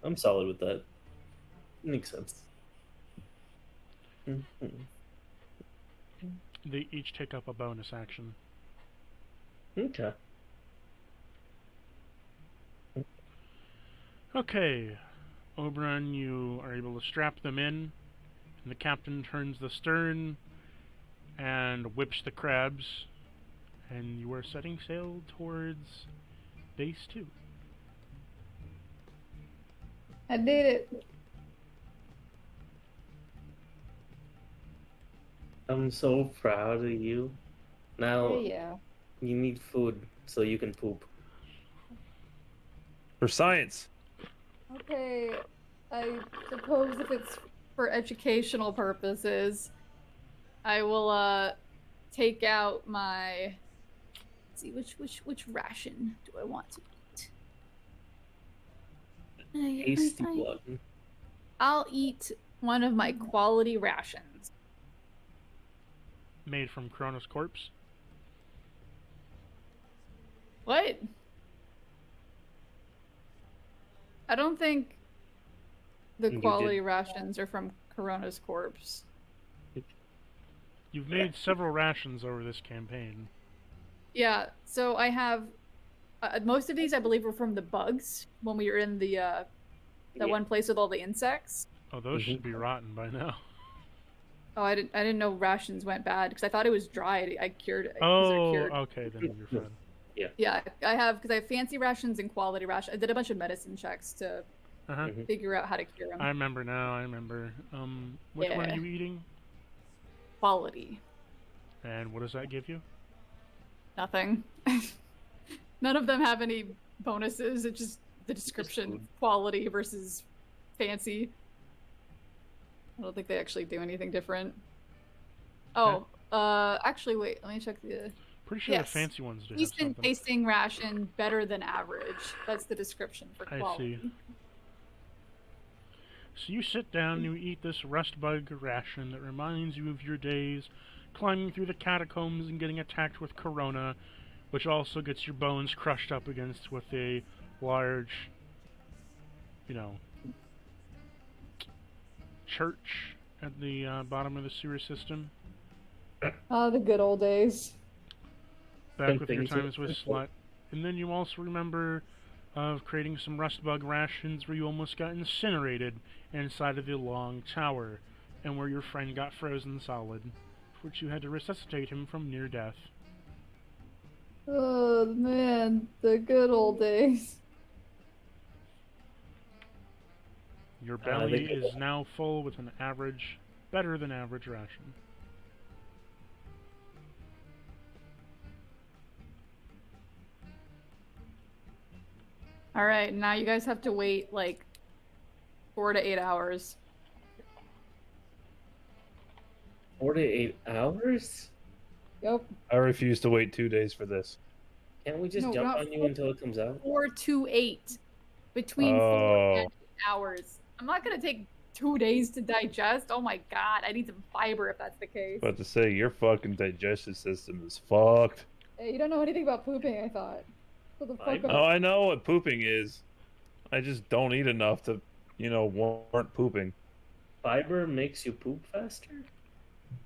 I'm solid with that. Makes sense. Mm-hmm. They each take up a bonus action. Okay. Okay, Oberon, you are able to strap them in, and the captain turns the stern and whips the crabs, and you are setting sail towards base 2. I did it. I'm so proud of you. Now Yeah. you need food so you can poop. For science. Okay, I suppose if it's for educational purposes, I will take out my. Let's see which ration do I want to eat? Tasty blood. I'll eat one of my quality rations. Made from Kronos' corpse. What? I don't think the You quality did. rations are from Corona's corpse. You've made several rations over this campaign. Yeah, so I have most of these I believe were from the bugs when we were in the that one place with all the insects. Oh, those should be rotten by now. Oh, I didn't know rations went bad because I thought it was dried. I cured it. 'Cause Oh, they're cured. okay, then you're fine. Yeah, I have because I have fancy rations and quality rations. I did a bunch of medicine checks to figure out how to cure them. I remember now, I remember. Which one are you eating? Quality. And what does that give you? Nothing. None of them have any bonuses. It's just the description, quality versus fancy. I don't think they actually do anything different. Oh, actually, wait. Let me check the. Pretty sure the fancy ones do have Decent something. tasting ration, better than average. That's the description for quality. I see. So you sit down, you eat this rust bug ration that reminds you of your days climbing through the catacombs and getting attacked with Corona, which also gets your bones crushed up against with a large, church at the bottom of the sewer system. Oh, the good old days. Back with your times with Slut. And then you also remember of creating some rust bug rations where you almost got incinerated inside of the long tower, and where your friend got frozen solid, for which you had to resuscitate him from near death. Oh man, the good old days. Your belly is now full with an average, better than average ration. All right, now you guys have to wait like 4 to 8 hours. 4 to 8 hours? Yep. I refuse to wait 2 days for this. Can't we just No, jump not on you until it comes out? 4 to 8. Between 4 and Oh, 8 hours. I'm not gonna take 2 days to digest. Oh my god, I need some fiber if that's the case. about to say your fucking digestive system is fucked. Hey, you don't know anything about pooping, I thought. What the fuck Fiber? up? Oh, I know what pooping is. I just don't eat enough to, warrant pooping. Fiber makes you poop faster?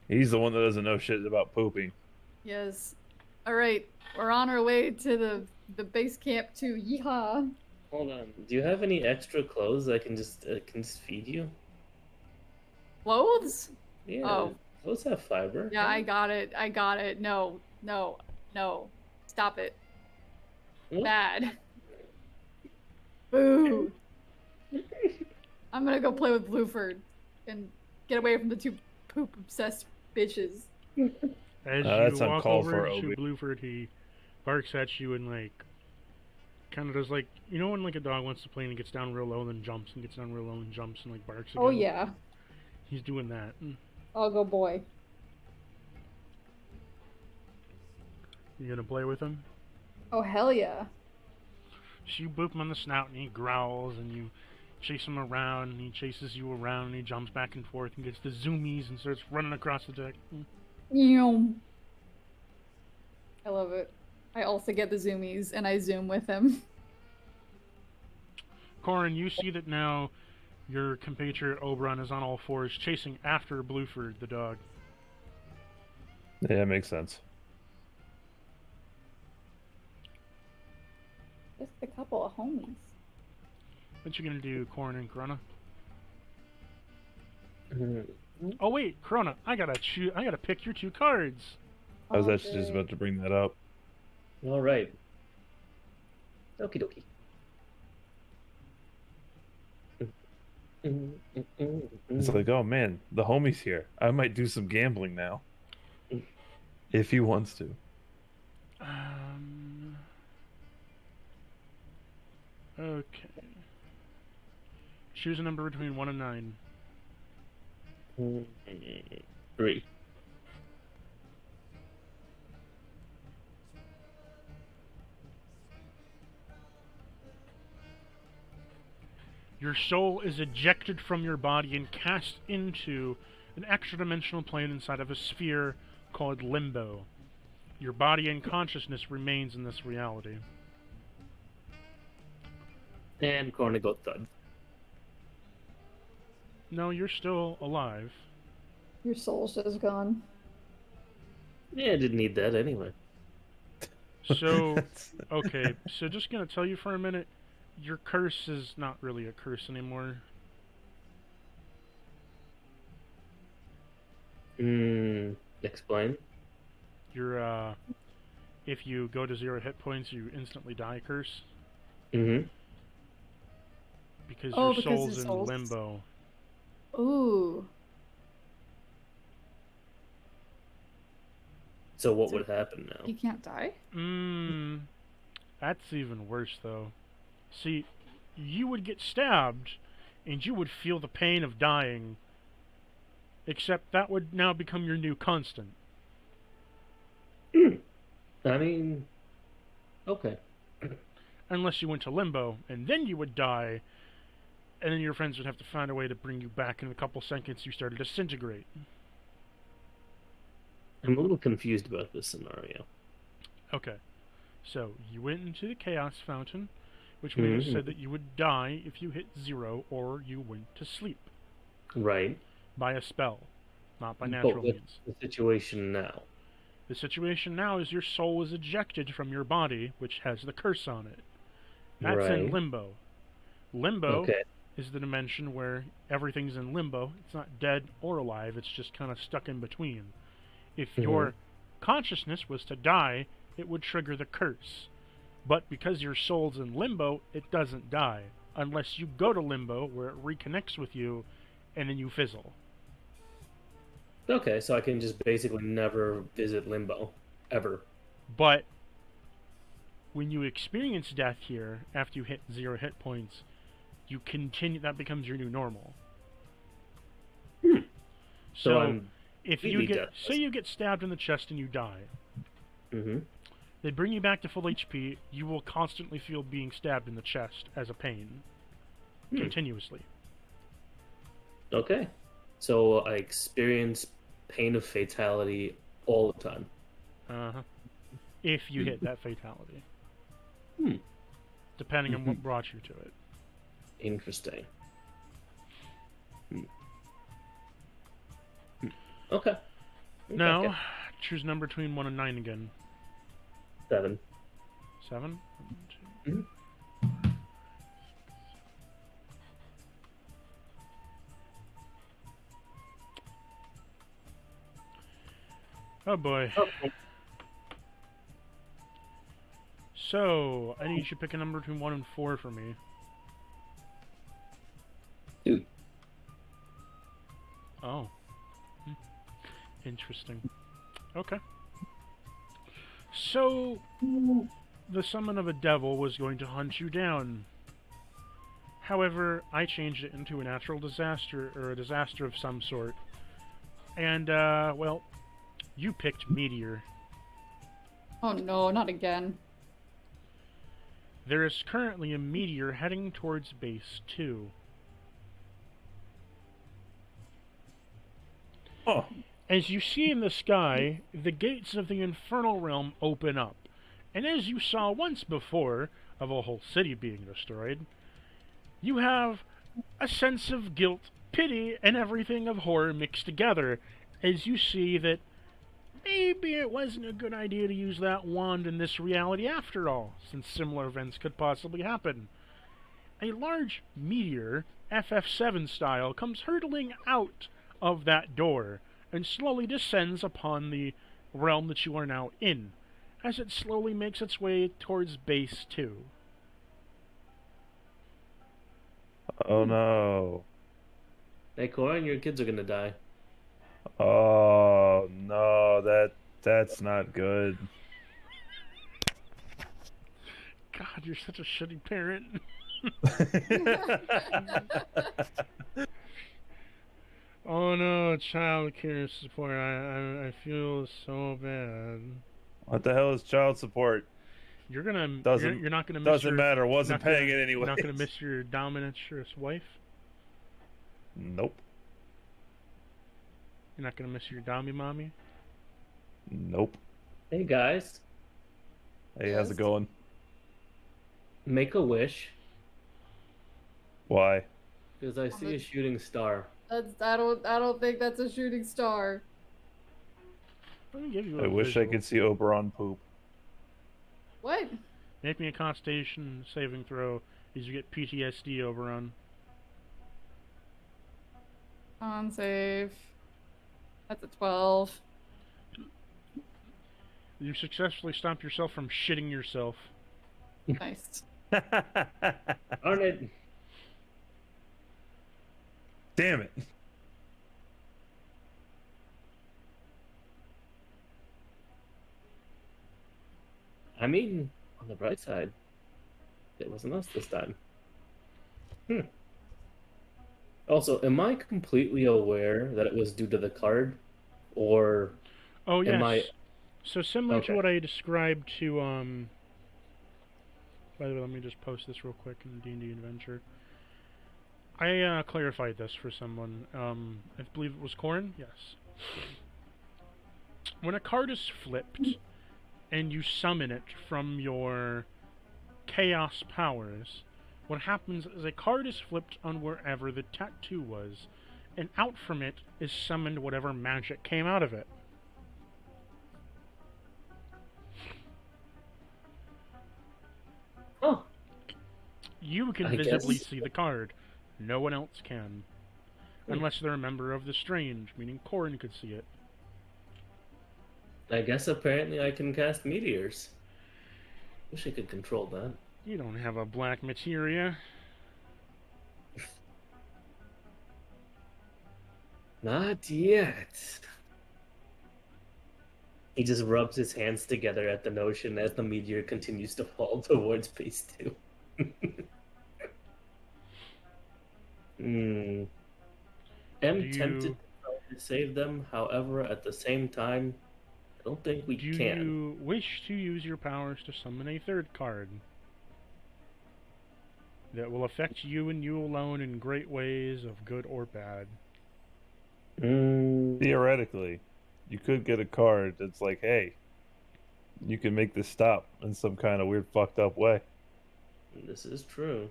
He's the one that doesn't know shit about pooping. Yes. Alright, we're on our way to the base camp too. Yeehaw. Hold on. Do you have any extra clothes I can just feed you? Clothes? Yeah. Oh. Clothes have fiber. Yeah, I got it. I got it. No. No. No. Stop it. What? Bad. Boo. I'm gonna go play with Blueford and get away from the two poop obsessed bitches. As That's you walk uncalled over for, to Obi. Blueford, he barks at you and kind of does when like a dog wants to play and he gets down real low and then jumps and gets down real low and jumps and like barks again. Oh yeah. He's doing that. I'll go boy. You gonna play with him? Oh hell yeah. So you boop him on the snout and he growls and you chase him around and he chases you around and he jumps back and forth and gets the zoomies and starts running across the deck. Yum. I love it. I also get the zoomies and I zoom with him. Corin, you see that now your compatriot Oberon is on all fours chasing after Blueford the dog. Yeah, it makes sense. Just a couple of homies. What you gonna do, Corin and Corona? Mhm. Oh wait, Corona, I gotta pick your two cards. I was Oh, actually just great. about to bring that up. All right. Okie dokie. It's like, oh man, the homie's here. I might do some gambling now. If he wants to. Okay. Choose a number between 1 and 9. 3. Your soul is ejected from your body and cast into an extra-dimensional plane inside of a sphere called Limbo. Your body and consciousness remains in this reality. And Corner got thud. No, you're still alive. Your soul's just gone. Yeah, I didn't need that anyway. So, okay, so just gonna tell you for a minute, your curse is not really a curse anymore. Explain. Your, if you go to 0 hit points, you instantly die curse. Mm-hmm. Because Oh, your because soul's his in soul's- limbo. Ooh. So what So- would happen now? He can't die? That's even worse, though. See, you would get stabbed, and you would feel the pain of dying, except that would now become your new constant. I mean, okay. Unless you went to limbo, and then you would die, and then your friends would have to find a way to bring you back. In a couple seconds, you started to disintegrate. I'm a little confused about this scenario. Okay, so you went into the Chaos Fountain, which means said that you would die if you hit 0 or you went to sleep. Right. By a spell, not by But natural what's means. the situation now? The situation now is your soul is ejected from your body, which has the curse on it. That's in Right. limbo. Limbo Okay. is the dimension where everything's in limbo. It's not dead or alive, it's just kind of stuck in between. If your consciousness was to die, it would trigger the curse. But because your soul's in limbo, it doesn't die. Unless you go to limbo, where it reconnects with you, and then you fizzle. Okay, so I can just basically never visit Limbo. Ever. But when you experience death here, after you hit 0 hit points, you continue. That becomes your new normal. So I'm if you completely get, deathless. say you get stabbed in the chest and you die, they bring you back to full HP. You will constantly feel being stabbed in the chest as a pain, continuously. Okay. So I experience pain of fatality all the time. If you hit that fatality. Depending on what brought you to it. Interesting. Okay. Now, Okay. choose number between 1 and 9 again. 7. 7? Oh boy. Okay. So, I need you to pick a number between 1 and 4 for me. 2. Oh. Interesting. Okay. So, the summon of a devil was going to hunt you down. However, I changed it into a natural disaster, or a disaster of some sort. And, well, you picked Meteor. Oh no, not again. There is currently a meteor heading towards base 2. Oh. As you see in the sky, the gates of the infernal realm open up. And as you saw once before, of a whole city being destroyed, you have a sense of guilt, pity, and everything of horror mixed together, as you see that maybe it wasn't a good idea to use that wand in this reality after all, since similar events could possibly happen. A large meteor, FF7 style, comes hurtling out of that door, and slowly descends upon the realm that you are now in, as it slowly makes its way towards base 2. Oh no. Hey, Corin, your kids are gonna die. Oh no, that's not good. God, you're such a shitty parent. Oh no, child care support. I feel so bad. What the hell is child support? You're gonna Doesn't you're not gonna miss doesn't your, matter. Wasn't not gonna- paying it anyway. You're not gonna miss your dominatrix wife. Nope. You're not gonna miss your dommy mommy. Nope. Hey, guys, Hey, how's it going? make a wish, Why? because I see a shooting star. I don't think that's a shooting star. Let me give you I a wish I visual. could see Oberon poop. What? Make me a Constitution saving throw, as you get PTSD Oberon. On save. That's a 12. You successfully stopped yourself from shitting yourself. Nice. Darn it! Damn it. I mean, on the bright side, it wasn't us this time. Also, am I completely aware that it was due to the card, or Oh yes. am I? So similar to Okay. what I described to By the way, let me just post this real quick in D&D Adventure. I clarified this for someone. I believe it was Corin. Yes. When a card is flipped and you summon it from your chaos powers, what happens is a card is flipped on wherever the tattoo was, and out from it is summoned whatever magic came out of it. Oh, You can I visibly guess. see the card. No one else can. Unless they're a member of the Strange, meaning Corin could see it. I guess apparently I can cast meteors. Wish I could control that. You don't have a black materia. Not yet. He just rubs his hands together at the notion as the meteor continues to fall towards base 2. Hmm. Do I'm tempted you to try to save them, however, at the same time, I don't think we do can. you wish to use your powers to summon a third card that will affect you and you alone in great ways of good or bad? Theoretically, you could get a card that's like, hey, you can make this stop in some kind of weird, fucked up way. This is true.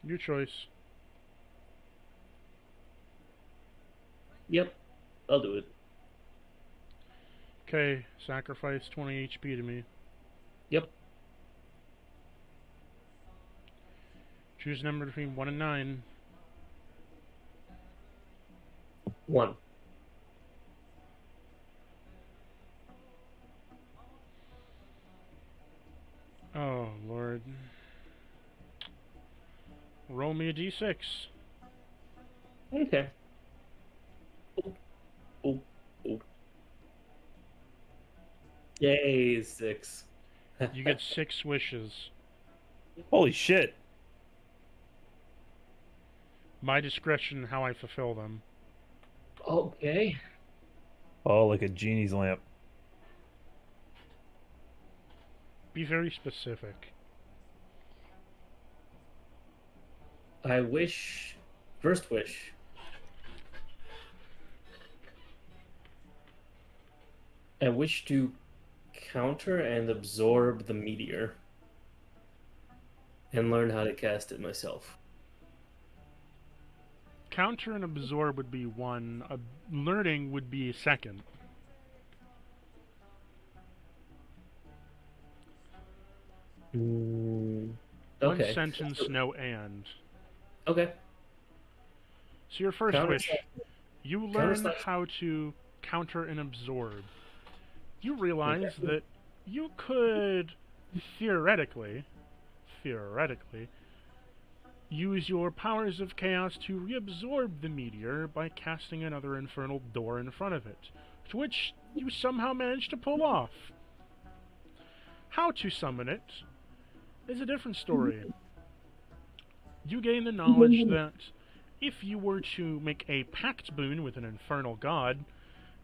Your choice. Yep, I'll do it. Okay, sacrifice 20 HP to me. Yep. Choose a number between 1 and 9. 1. Oh, Lord. Roll me a d6. Okay. Oh. Yay, 6. You get 6 wishes. Holy shit! My discretion how I fulfill them. Okay. Oh, like a genie's lamp. Be very specific. I wish. First wish. I wish to counter and absorb the meteor and learn how to cast it myself. Counter and absorb would be 1. Learning would be 2nd. One Okay. sentence, no and. Okay. So your first Counter wish, you learn how to counter and absorb. You realize that you could theoretically use your powers of chaos to reabsorb the meteor by casting another infernal door in front of it, which you somehow managed to pull off. How to summon it is a different story. You gain the knowledge that if you were to make a pact boon with an infernal god,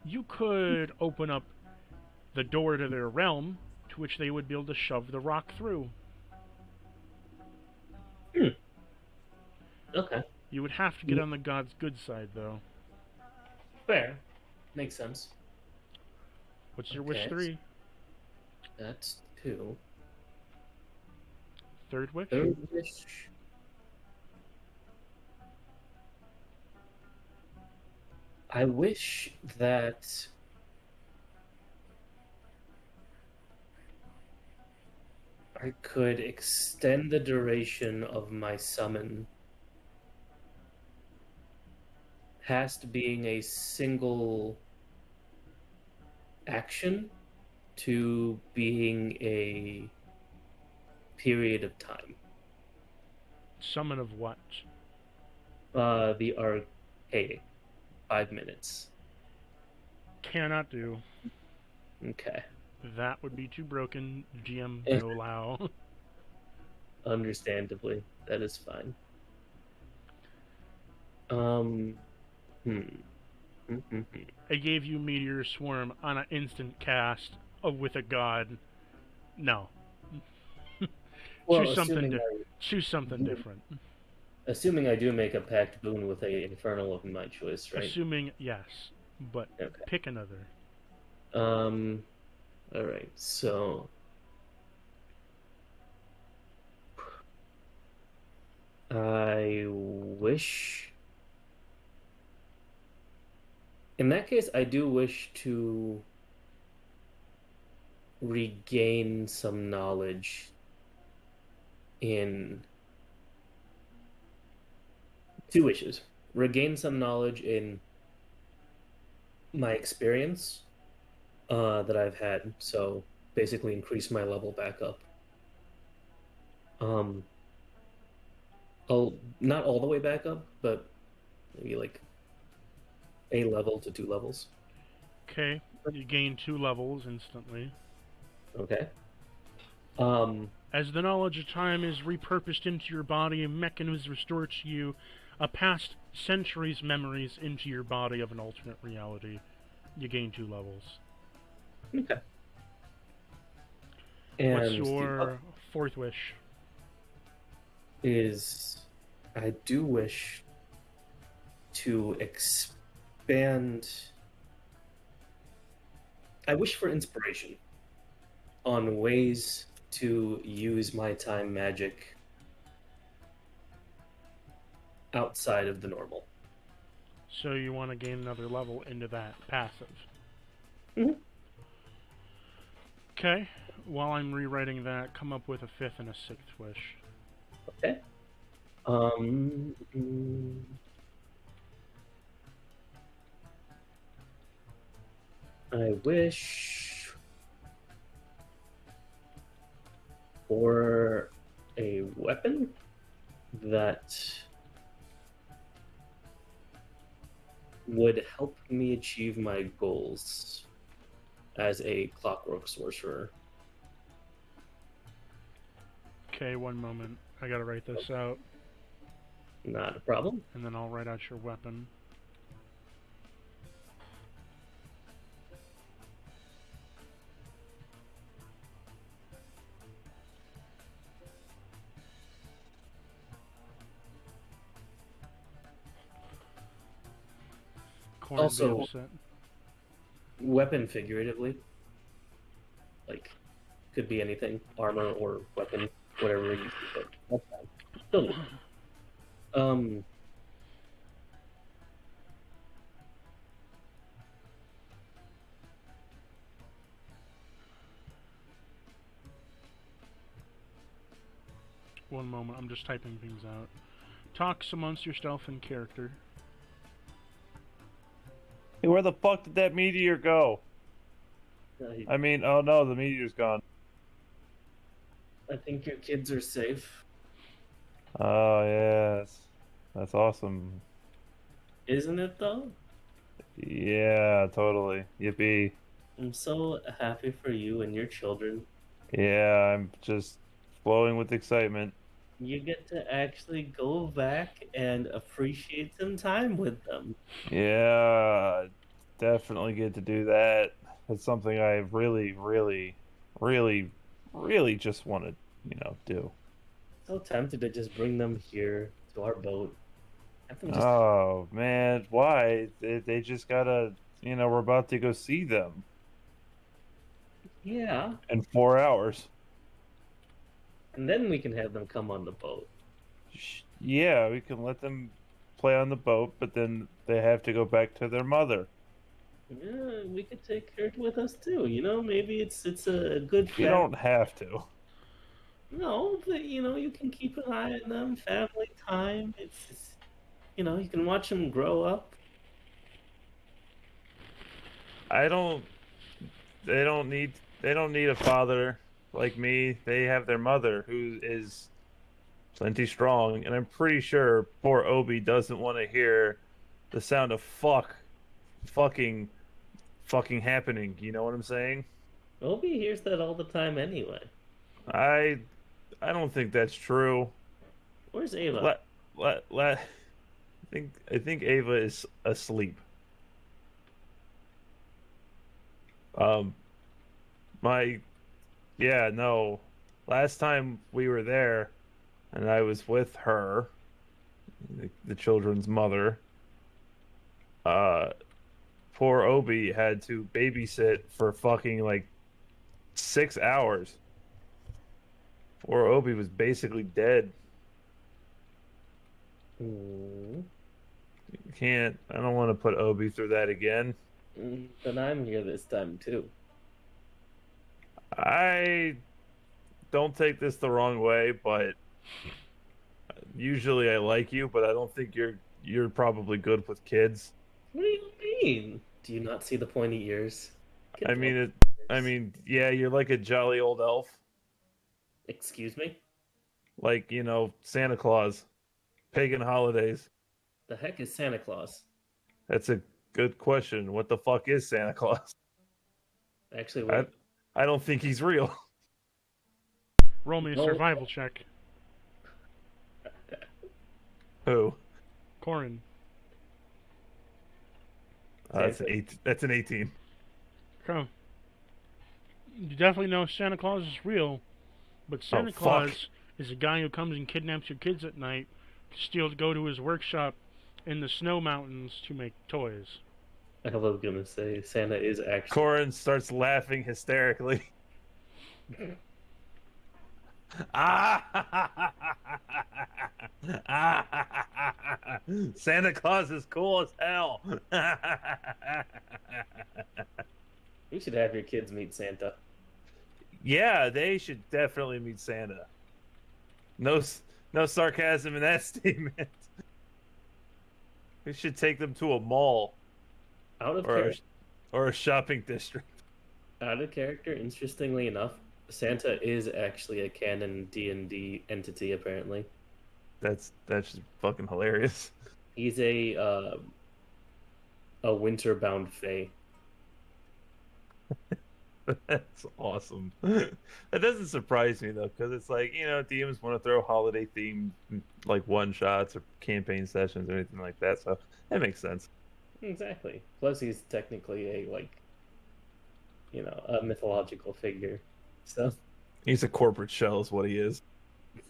you could open up the door to their realm, to which they would be able to shove the rock through. Okay. You would have to get on the god's good side, though. Fair. Makes sense. What's your wish 3? That's 2. Third wish? Third wish. I wish that I could extend the duration of my summon past being a single action to being a period of time. Summon of what? The archaic. 5 minutes. Cannot do. Okay. That would be too broken. GM no allow. Understandably, that is fine. I gave you Meteor Swarm on an instant cast with a god. No. Well, choose something different. Assuming I do make a pact boon with a infernal of my choice, right? Assuming yes, but Okay. pick another. Alright, so I wish in that case I do wish to regain some knowledge in 2 wishes. Regain some knowledge in my experience that I've had, so basically increase my level back up. I'll not all the way back up, but maybe like a level to 2 levels. Okay, you gain 2 levels instantly. Okay. As the knowledge of time is repurposed into your body, a mechanism is restored to you, a past centuries' memories into your body of an alternate reality. You gain 2 levels. Okay. What's And your 4th wish? I do wish to expand. I wish for inspiration on ways to use my time magic outside of the normal. So you want to gain another level into that passive. Mhm. Okay, while I'm rewriting that, come up with a 5th and a 6th wish. Okay. I wish for a weapon that would help me achieve my goals as a clockwork sorcerer. Okay, one moment. I gotta write this out, Not a problem. and then I'll write out your weapon. Corn Also, be upset. weapon figuratively. Like, could be anything. Armor or weapon, whatever you prefer. That's fine. Totally. Um, One moment, I'm just typing things out. Talks amongst yourself in character. Hey, where the fuck did that meteor go? I mean, oh no, the meteor's gone. I think your kids are safe. Oh, yes. That's awesome. Isn't it, though? Yeah, totally. Yippee. I'm so happy for you and your children. Yeah, I'm just flowing with excitement. You get to actually go back and appreciate some time with them. Yeah, definitely get to do that. It's something I really, really, really, really just want to, do. So tempted to just bring them here to our boat. Have them just Oh, man, why? They just gotta, we're about to go see them yeah, in 4 hours. and then we can have them come on the boat. Yeah, we can let them play on the boat, but then they have to go back to their mother. Yeah, we could take her with us too. Maybe it's a good You family. don't have to. No, but you can keep an eye on them. Family time. It's you can watch them grow up. I don't they don't need a father like me. They have their mother who is plenty strong, and I'm pretty sure poor Obi doesn't want to hear the sound of fucking fucking happening. You know what I'm saying? Obi hears that all the time anyway. I I don't think that's true. Where's Ava? I think Ava is asleep. Um my yeah, no. Last time we were there and I was with her, the children's mother, uh poor Obi had to babysit for fucking like 6 hours. Poor Obi was basically dead. Mm, I don't want to put Obi through that again. then I'm here this time too. I don't take this the wrong way, but usually I like you, but I don't think you're probably good with kids. What do you mean? Do you not see the pointy ears? I Kids love mean it I ears. mean, yeah, you're like a jolly old elf, Excuse me? like, Santa Claus, pagan holidays. The heck is Santa Claus? That's a Good question. What the fuck is Santa Claus? Actually, I, wait. I don't think he's real. Roll me a No. survival check. Who? Corin. That's an 8. That's an 18. Okay. You definitely know Santa Claus is real, but Santa fuck. Claus is a guy who comes and kidnaps your kids at night to go to his workshop in the snow mountains to make toys. I was gonna say Santa is actually. Corin starts laughing hysterically. Santa Claus is cool as hell. You should have your kids meet Santa. Yeah, they should definitely meet Santa. No sarcasm in that statement. We should take them to a mall Out of or character. or a shopping district. Out of character. Interestingly enough, Santa is actually a canon D&D entity. Apparently, That's just fucking hilarious. he's a winter-bound fae. That's awesome. That doesn't surprise me though, because it's like, DMs want to throw holiday themed like one shots or campaign sessions or anything like that, so that makes sense. Exactly. Plus, he's technically a mythological figure. So He's a corporate shell, is what he is.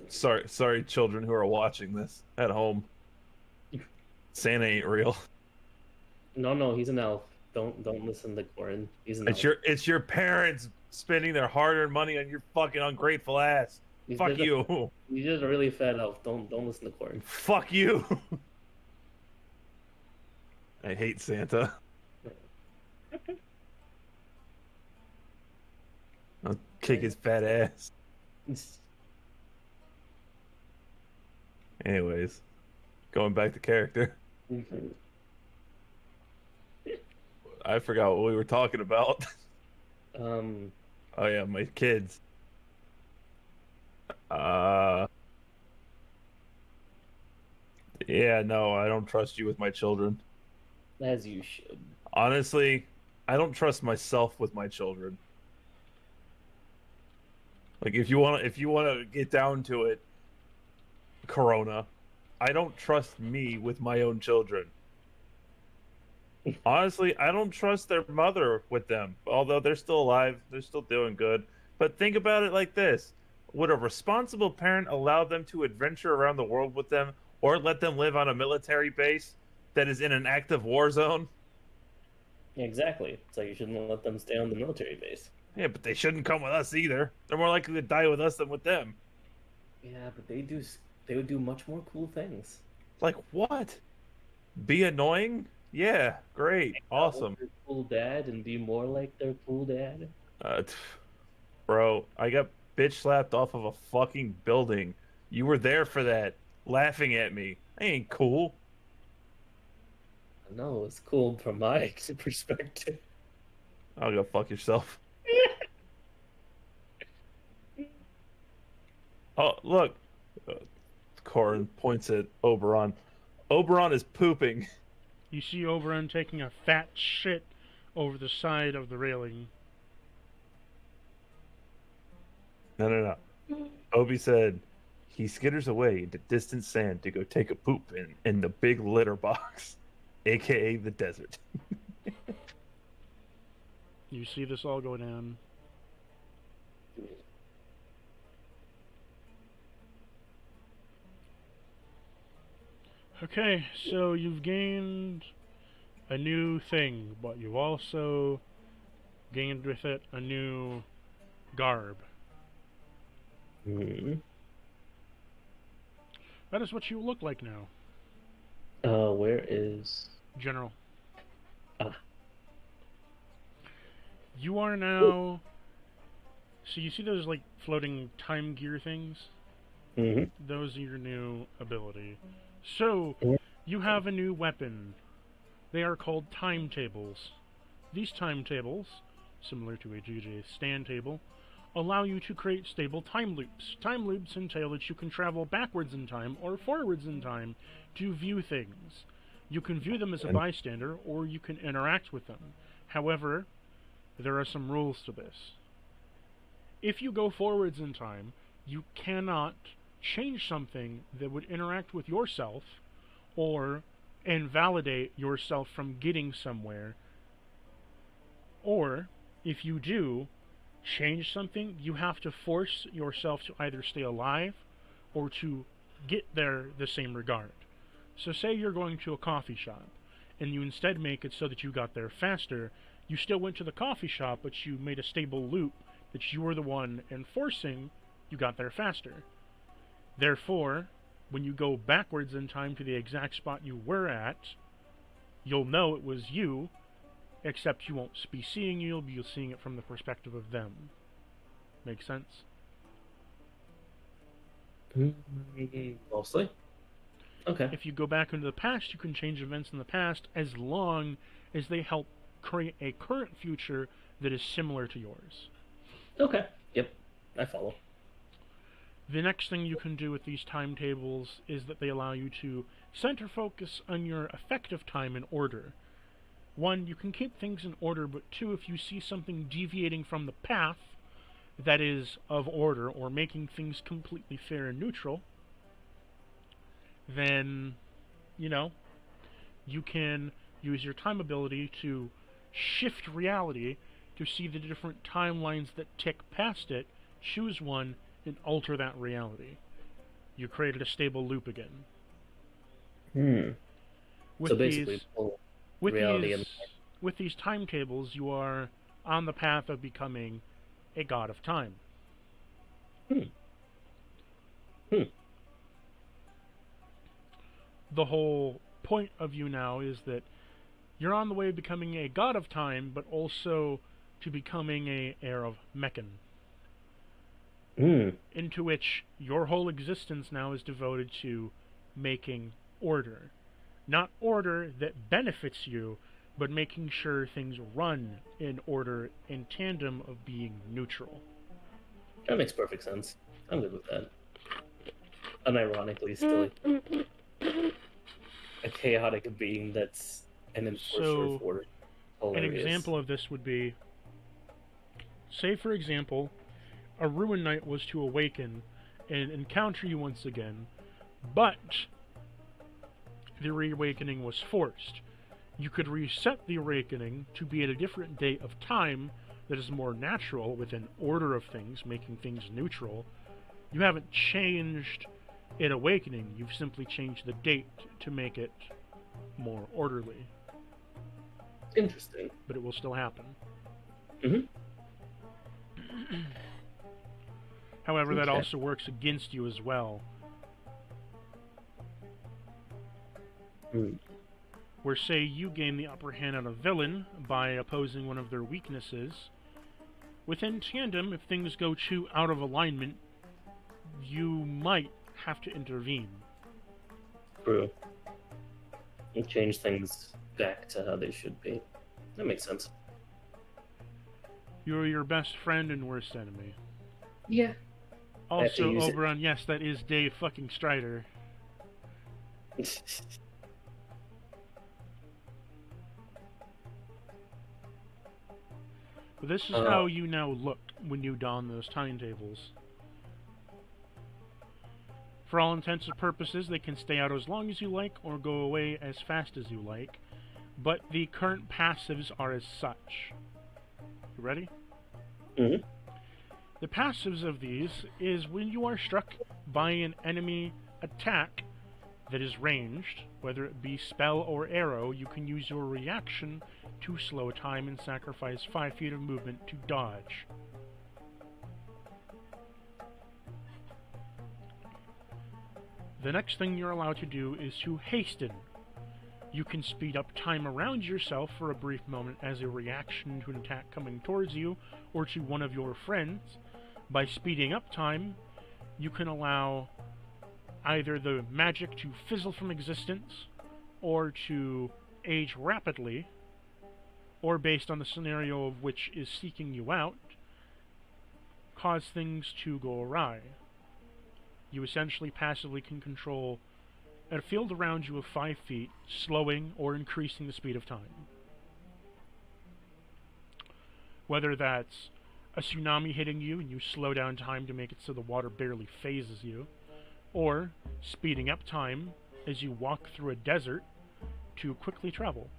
Sorry, children who are watching this at home. Santa ain't real. no, he's an elf. Don't listen to Corin. He's an elf. It's your parents spending their hard-earned money on your fucking ungrateful ass. He's Fuck just a- you. He's just a really fat elf. Don't listen to Corin. Fuck you. I hate Santa. I'll kick his fat ass. Anyways, going back to character. I forgot what we were talking about. Oh yeah, my kids. Yeah, no, I don't trust you with my children. As you should. Honestly, I don't trust myself with my children. Like if you want to get down to it, Corona, I don't trust me with my own children. Honestly, I don't trust their mother with them. Although they're still alive, they're still doing good. But think about it like this. Would a responsible parent allow them to adventure around the world with them or let them live on a military base that is in an active war zone? Exactly. So you shouldn't let them stay on the military base. Yeah, but they shouldn't come with us either. They're more likely to die with us than with them. Yeah, but they would do much more cool things. Like what? Be annoying? Yeah, great, awesome. Their cool dad and be more like their cool dad. Bro, I got bitch slapped off of a fucking building. You were there for that, laughing at me. I ain't cool. No, it's cool from my perspective. I'll go fuck yourself. Oh, look. Corin points at Oberon. Oberon is pooping. You see Oberon taking a fat shit over the side of the railing. No. Obi said he skitters away into distant sand to go take a poop in the big litter box, aka the desert. You see this all go down. Okay, so you've gained a new thing, but you've also gained with it a new garb. Hmm. That is what you look like now, Where is... General. Ah. You are now... So you see those, like, floating time gear things? Mm-hmm. Those are your new ability. So, you have a new weapon. They are called timetables. These timetables, similar to a GJ stand table, allow you to create stable time loops. Time loops entail that you can travel backwards in time or forwards in time to view things. You can view them as a bystander, or you can interact with them. However, there are some rules to this. If you go forwards in time, you cannot change something that would interact with yourself or invalidate yourself from getting somewhere. Or, if you do change something, you have to force yourself to either stay alive or to get there the same regard. So say you're going to a coffee shop, and you instead make it so that you got there faster. You still went to the coffee shop, but you made a stable loop that you were the one enforcing, you got there faster. Therefore, when you go backwards in time to the exact spot you were at, you'll know it was you, except you won't be seeing you, you'll be seeing it from the perspective of them. Make sense? Mostly. Okay. If you go back into the past, you can change events in the past as long as they help create a current future that is similar to yours. Okay. Yep. I follow. The next thing you can do with these timetables is that they allow you to center focus on your effective time in order. One, you can keep things in order, but two, if you see something deviating from the path that is of order or making things completely fair and neutral, then, you can use your time ability to shift reality to see the different timelines that tick past it, choose one, and alter that reality. You created a stable loop again. So basically, with these timetables, you are on the path of becoming a god of time. The whole point of you now is that you're on the way of becoming a god of time, but also to becoming a heir of Mecha, into which your whole existence now is devoted to making order. Not order that benefits you, but making sure things run in order in tandem of being neutral. That makes perfect sense. I'm good with that. Unironically, still a chaotic being that's an enforcer of order. Hilarious. An example of this would be, say for example, a Ruin Knight was to awaken and encounter you once again, but the reawakening was forced. You could reset the awakening to be at a different date of time that is more natural within order of things, making things neutral. You haven't changed it awakening, you've simply changed the date to make it more orderly. Interesting. But it will still happen. However, that also works against you as well. Where, say, you gain the upper hand on a villain by opposing one of their weaknesses, within tandem, if things go too out of alignment, you might have to intervene. True. And change things back to how they should be. That makes sense. You're your best friend and worst enemy. Yeah. Also, Oberon, yes, that is Dave fucking Strider. But this is how you now look when you don those timetables. For all intents and purposes, they can stay out as long as you like or go away as fast as you like, but the current passives are as such. You ready? The passives of these is when you are struck by an enemy attack that is ranged, whether it be spell or arrow, you can use your reaction to slow time and sacrifice 5 feet of movement to dodge. The next thing you're allowed to do is to hasten. You can speed up time around yourself for a brief moment as a reaction to an attack coming towards you or to one of your friends. By speeding up time, you can allow either the magic to fizzle from existence or to age rapidly, or based on the scenario of which is seeking you out, cause things to go awry. You essentially passively can control a field around you of 5 feet, slowing or increasing the speed of time. Whether that's a tsunami hitting you and you slow down time to make it so the water barely phases you, or speeding up time as you walk through a desert to quickly travel.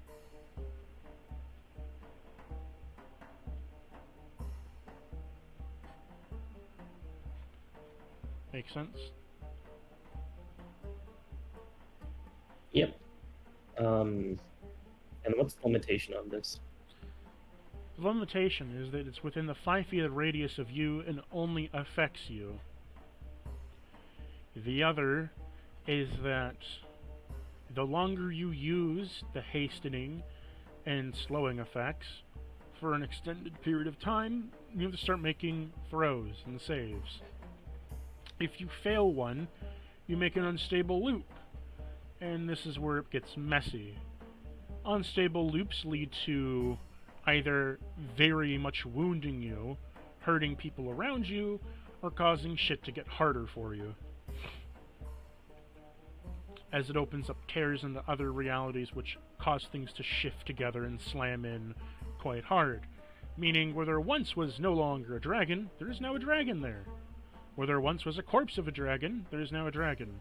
Make sense? Yep. And what's the limitation on this? The limitation is that it's within the 5 feet of radius of you and only affects you. The other is that the longer you use the hastening and slowing effects for an extended period of time, you have to start making throws and saves. If you fail one, you make an unstable loop, and this is where it gets messy. Unstable loops lead to either very much wounding you, hurting people around you, or causing shit to get harder for you, as it opens up tears into other realities which cause things to shift together and slam in quite hard. Meaning, where there once was no longer a dragon, there is now a dragon there. Where there once was a corpse of a dragon, there is now a dragon.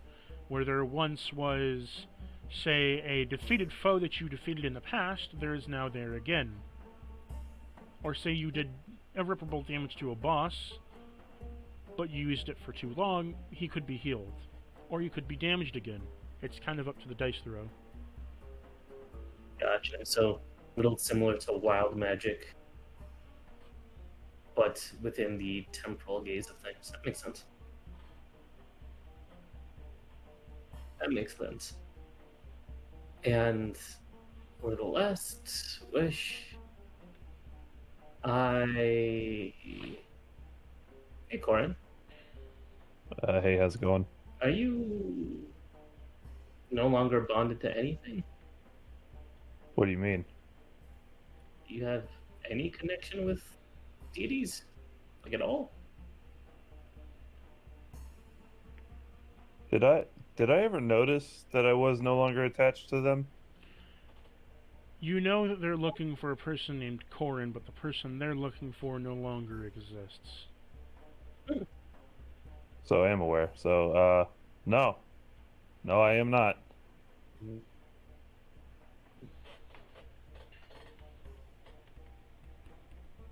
Where there once was, say, a defeated foe that you defeated in the past, there is now there again. Or say you did irreparable damage to a boss, but you used it for too long, he could be healed. Or you could be damaged again. It's kind of up to the dice throw. Gotcha. So, a little similar to wild magic, but within the temporal gaze of things. That makes sense. That makes sense. And for the last wish, Hey, Corin. Hey, how's it going? Are you no longer bonded to anything? What do you mean? Do you have any connection with deities? Like at all? Did I ever notice that I was no longer attached to them? You know that they're looking for a person named Corin, but the person they're looking for no longer exists. So I am aware. So, no. No, I am not.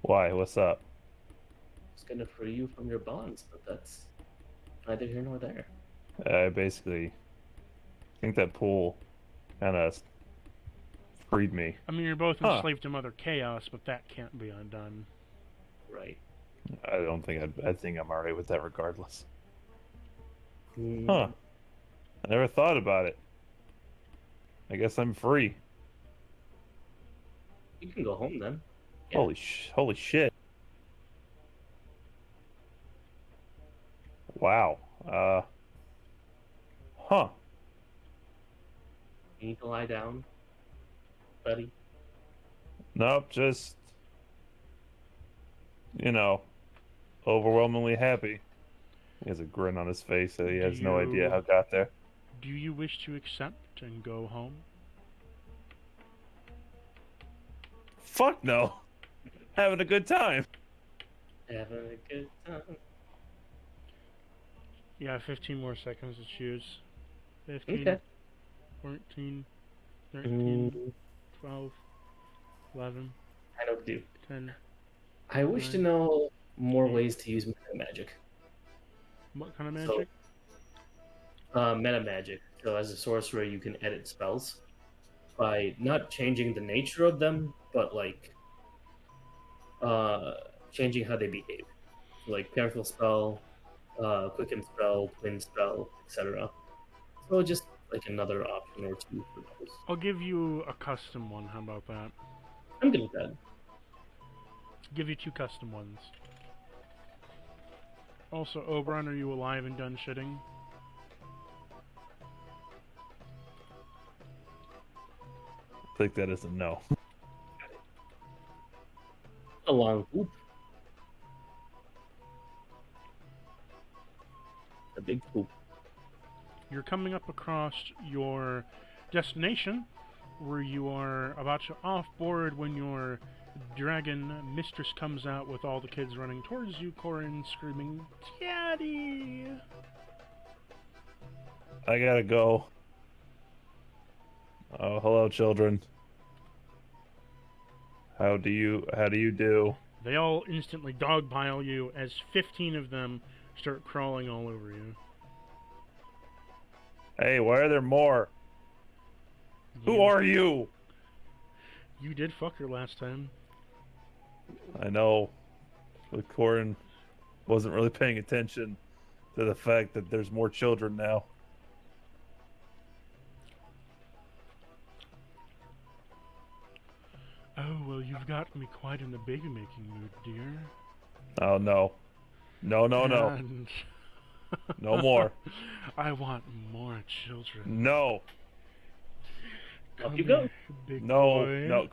Why? What's up? It's gonna free you from your bonds, but that's neither here nor there. I basically think that pool kind of freed me. I mean, you're both enslaved to Mother Chaos, but that can't be undone. Right. I don't think I think I'm alright with that regardless. Mm. Huh. I never thought about it. I guess I'm free. You can go home then. Yeah. Holy shit. Wow. Huh. You need to lie down, buddy. Nope, just overwhelmingly happy. He has a grin on his face, so he has no idea how it got there. Do you wish to accept and go home? Fuck no. Having a good time. Having a good time. Yeah, 15 more seconds to choose. 15, Okay. 14, 13, 12, 11, I know what to do. 10. I wish to know more ways to use meta magic. What kind of magic? Meta magic. So as a sorcerer, you can edit spells by not changing the nature of them, but like changing how they behave. Like powerful spell, quicken spell, twin spell, etc. So just like another option or two for those. I'll give you a custom one. How about that? I'm good with that. Give you 2 custom ones. Also, Oberon, are you alive and done shitting? I think that is a no. A long poop. A big poop. You're coming up across your destination, where you are about to off-board when your dragon mistress comes out with all the kids running towards you, Corin screaming, "Daddy!" I gotta go. Oh, hello, children. How do you do? They all instantly dogpile you as 15 of them start crawling all over you. Hey, why are there more? Who are you? You did fuck her last time. I know. But Corin wasn't really paying attention to the fact that there's more children now. Oh, well, you've got me quite in the baby-making mood, dear. Oh, no. No. And No more. I want more children. No. Up you go. Big No. boy. No.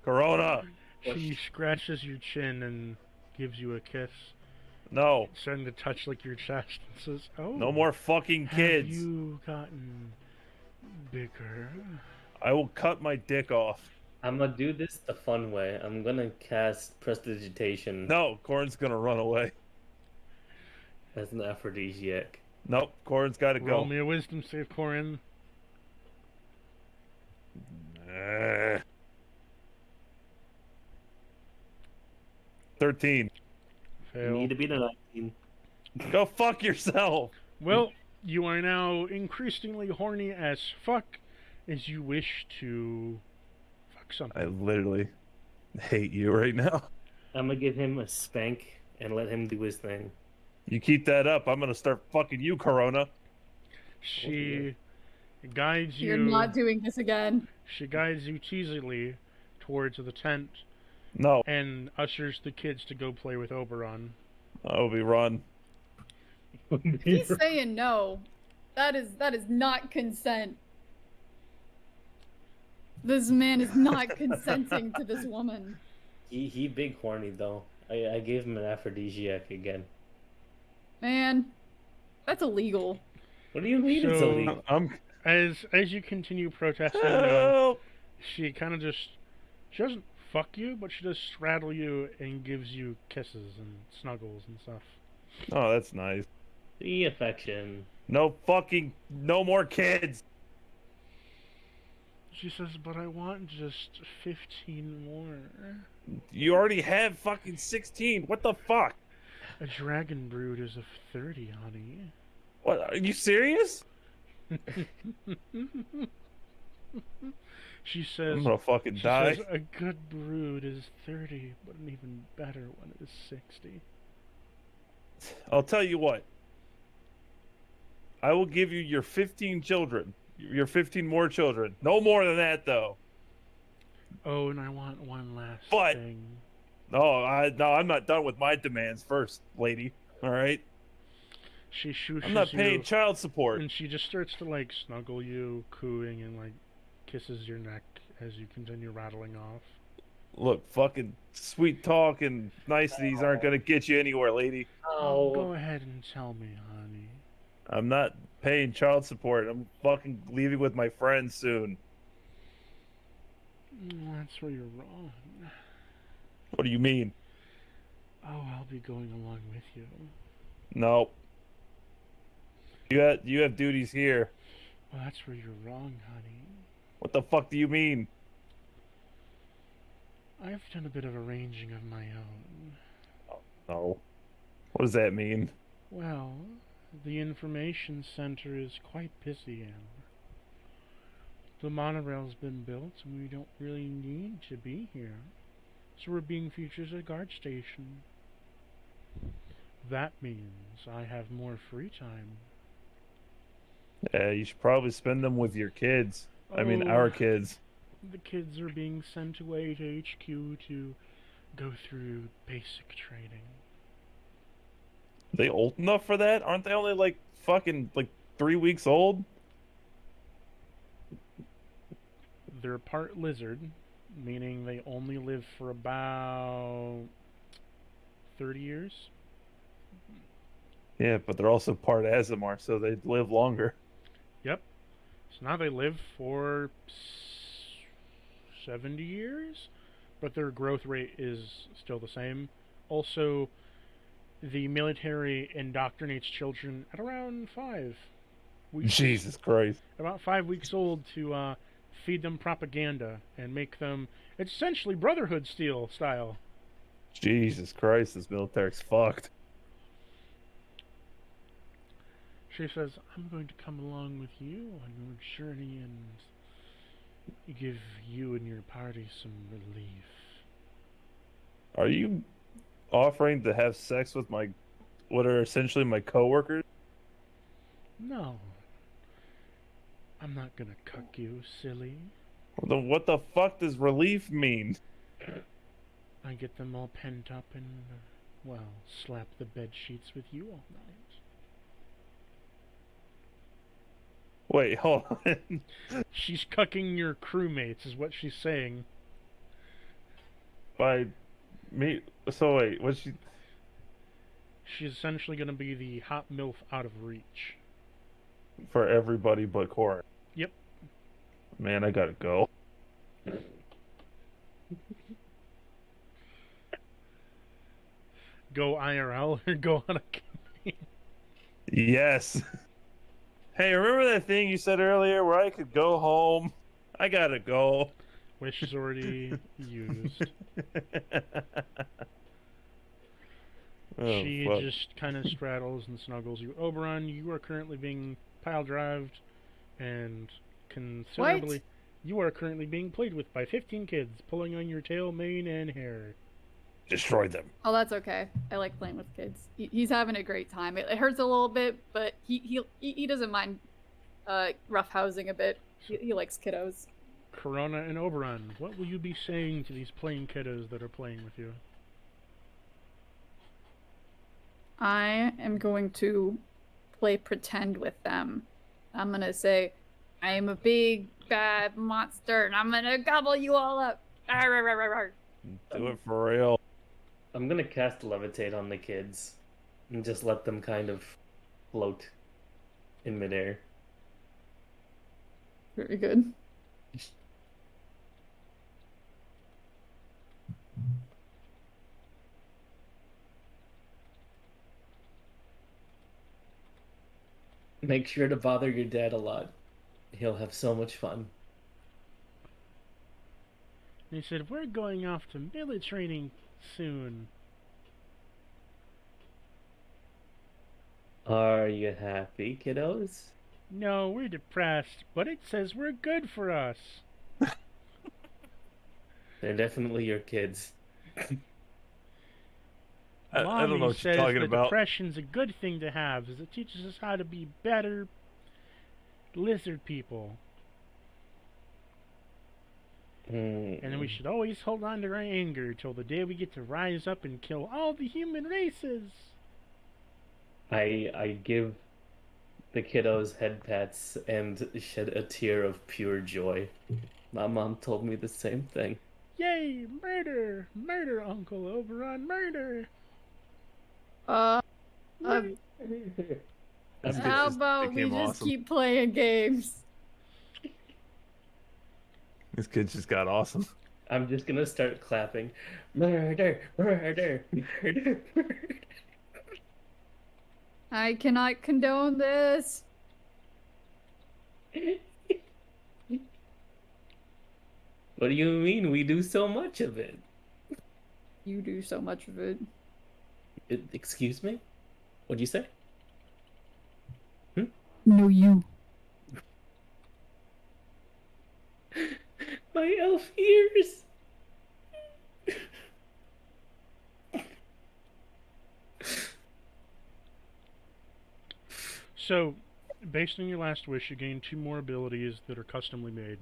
Corona. She scratches your chin and gives you a kiss, No. starting to touch like your chest, and says, "Oh, No more fucking kids. Have you gotten bigger?" I will cut my dick off. I'm gonna do this the fun way. I'm gonna cast Prestidigitation No, Corin's gonna run away. as an aphrodisiac. Nope, Corin's gotta Roll go. me a wisdom save, Corin. 13. Fail. Need to beat a 19. Go fuck yourself. Well, you are now increasingly horny as fuck as you wish to fuck something. I literally hate you right now. I'm gonna give him a spank and let him do his thing. You keep that up, I'm gonna start fucking you, Corona. She guides you. You're not doing this again. She guides you teasingly towards the tent No, and ushers the kids to go play with Oberon. Obi, run. He's saying no. That is not consent. This man is not consenting to this woman. He big horny though. I gave him an aphrodisiac again. Man, that's illegal. What do you mean it's So- illegal? As you continue protesting, Help! she kind of just, she doesn't fuck you, but she does straddle you and gives you kisses and snuggles and stuff. Oh, that's nice. The affection. No more kids. She says, but I want just 15 more. You already have fucking 16. What the fuck? A dragon brood is of 30, honey. What? Are you serious? She says, I'm gonna fucking she die. says, a good brood is 30, but an even better one is 60. I'll tell you what. I will give you your 15 children. Your 15 more children. No more than that, though. Oh, and I want one last But- thing. No, I'm not done with my demands first, lady. All right? She shooshes I'm not paying you, child support. and she just starts to, like, snuggle you, cooing, and, like, kisses your neck as you continue rattling off. Look, fucking sweet talk and niceties aren't gonna get you anywhere, lady. Oh, Go ahead and tell me, honey. I'm not paying child support. I'm fucking leaving with my friends soon. That's where you're wrong. What do you mean? Oh, I'll be going along with you. No. You have duties here. Well, that's where you're wrong, honey. What the fuck do you mean? I've done a bit of arranging of my own. No. What does that mean? Well, the information center is quite busy, Anne. The monorail's been built, and we don't really need to be here. So we're being featured as a guard station. That means I have more free time. Yeah, you should probably spend them with your kids. I mean, Oh. our kids. The kids are being sent away to HQ to go through basic training. Are they old enough for that? Aren't they only like fucking like 3 weeks old? They're part lizard, meaning they only live for about 30 years. Yeah, but they're also part Azamar, so they live longer. Yep. So now they live for 70 years, but their growth rate is still the same. Also, the military indoctrinates children at around 5 weeks. Jesus Christ. About 5 weeks old to feed them propaganda and make them. It's essentially Brotherhood style. Jesus Christ, this military's fucked. She says, I'm going to come along with you on your journey and give you and your party some relief. Are you offering to have sex with what are essentially my coworkers? No. I'm not gonna cuck you, silly. Then what the fuck does relief mean? I get them all pent up and, well, slap the bed sheets with you all night. Wait, hold on. She's cucking your crewmates, is what she's saying. By me? So wait, what's she? She's essentially gonna be the hot MILF out of reach. For everybody but Cora. Yep. Man, I gotta go. Go IRL or go on a campaign? Yes. Hey, remember that thing you said earlier where I could go home? I gotta go. Wish is already used. Oh, She fuck. just kind of straddles and snuggles you. Oberon, you are currently being pile drived and considerably. What? You are currently being played with by 15 kids, pulling on your tail, mane, and hair. Destroy them. Oh, that's okay. I like playing with kids. He's having a great time. It hurts a little bit, but he doesn't mind roughhousing a bit. He likes kiddos. Corona and Oberon, what will you be saying to these plain kiddos that are playing with you? I am going to play pretend with them. I'm gonna say, I am a big bad monster, and I'm gonna gobble you all up. Arr, arr, arr, arr. Do it for real. I'm gonna cast levitate on the kids and just let them kind of float in midair. Very good. Make sure to bother your dad a lot. He'll have so much fun. They said, we're going off to military training soon. Are you happy, kiddos? No, we're depressed, but it says we're good for us. They're definitely your kids. I don't know Mommy what you're says talking the about. depression's a good thing to have, as it teaches us how to be better lizard people. And then we should always hold on to our anger till the day we get to rise up and kill all the human races. I give the kiddos head pats and shed a tear of pure joy. My mom told me the same thing. Yay, murder! Murder, Uncle Oberon, murder! How This just about we became just awesome. keep playing games? This kid just got awesome. I'm just gonna start clapping. Murder, murder, murder, murder. I cannot condone this. What do you mean? We do so much of it. You do so much of it. Excuse me? What'd you say? No, you. My elf ears! So, based on your last wish, you gain 2 more abilities that are customly made.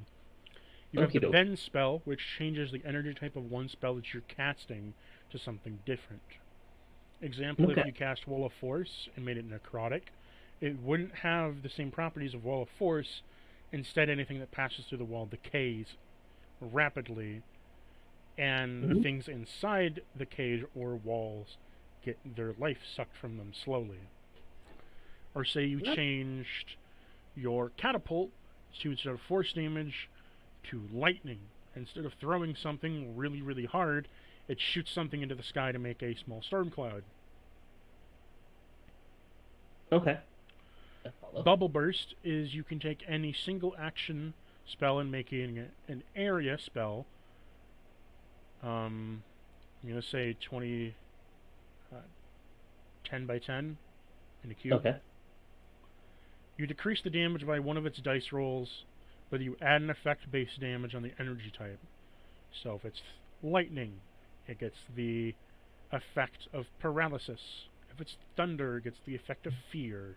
You have the Okey-doke. bend spell, which changes the energy type of one spell that you're casting to something different. Example, if Okay. you cast Wall of Force and made it necrotic, it wouldn't have the same properties of Wall of Force. Instead, anything that passes through the wall decays rapidly, and things inside the cage or walls get their life sucked from them slowly. Or say you changed Your catapult shoots out force damage to lightning. Instead of throwing something really, really hard, it shoots something into the sky to make a small storm cloud. Okay. I follow. Bubble Burst is you can take any single action spell and make it an area spell. I'm going to say 20, 10 by 10 in a cube. Okay. You decrease the damage by one of its dice rolls, but you add an effect-based damage on the energy type. So if it's lightning, it gets the effect of paralysis. If it's thunder, it gets the effect of fear.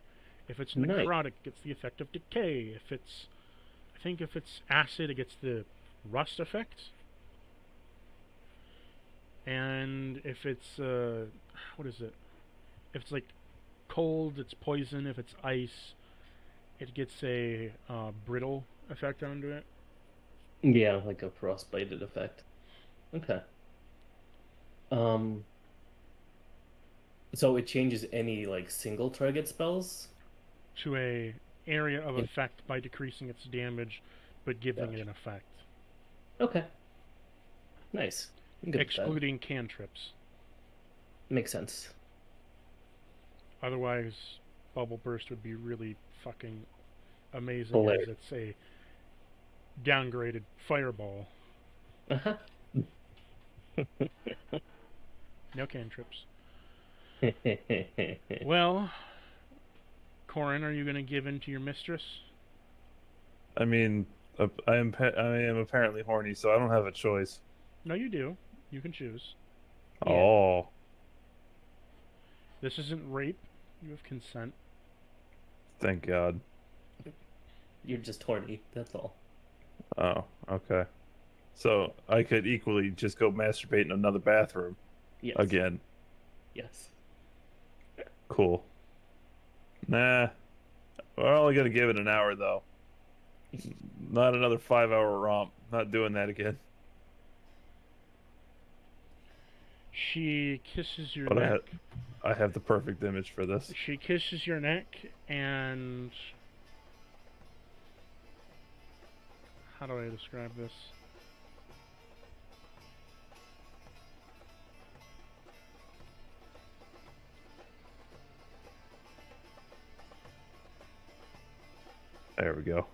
If it's necrotic, it gets the effect of decay. If it's acid, it gets the rust effect. And if it's, what is it? If it's like cold, it's poison. If it's ice, it gets a brittle effect onto it. Yeah, like a frostbited effect. Okay. So it changes any like single target spells to a area of effect by decreasing its damage, but giving it an effect. Okay. Nice. Excluding cantrips. Makes sense. Otherwise, Bubble Burst would be really fucking amazing Hilarious. as it's a downgraded fireball. Uh-huh. No cantrips. Well, Corin, are you going to give in to your mistress? I mean, I am apparently horny, so I don't have a choice. No, you do. You can choose. Yeah. Oh, This isn't rape. You have consent. thank God. You're just horny, that's all. Oh, okay. So I could equally just go masturbate in another bathroom Yes. again. Yes. Cool. Nah, we're only gonna give it an hour though. Not another 5-hour romp. Not doing that again. She kisses your But neck. I have the perfect image for this. She kisses your neck, and how do I describe this? There we go.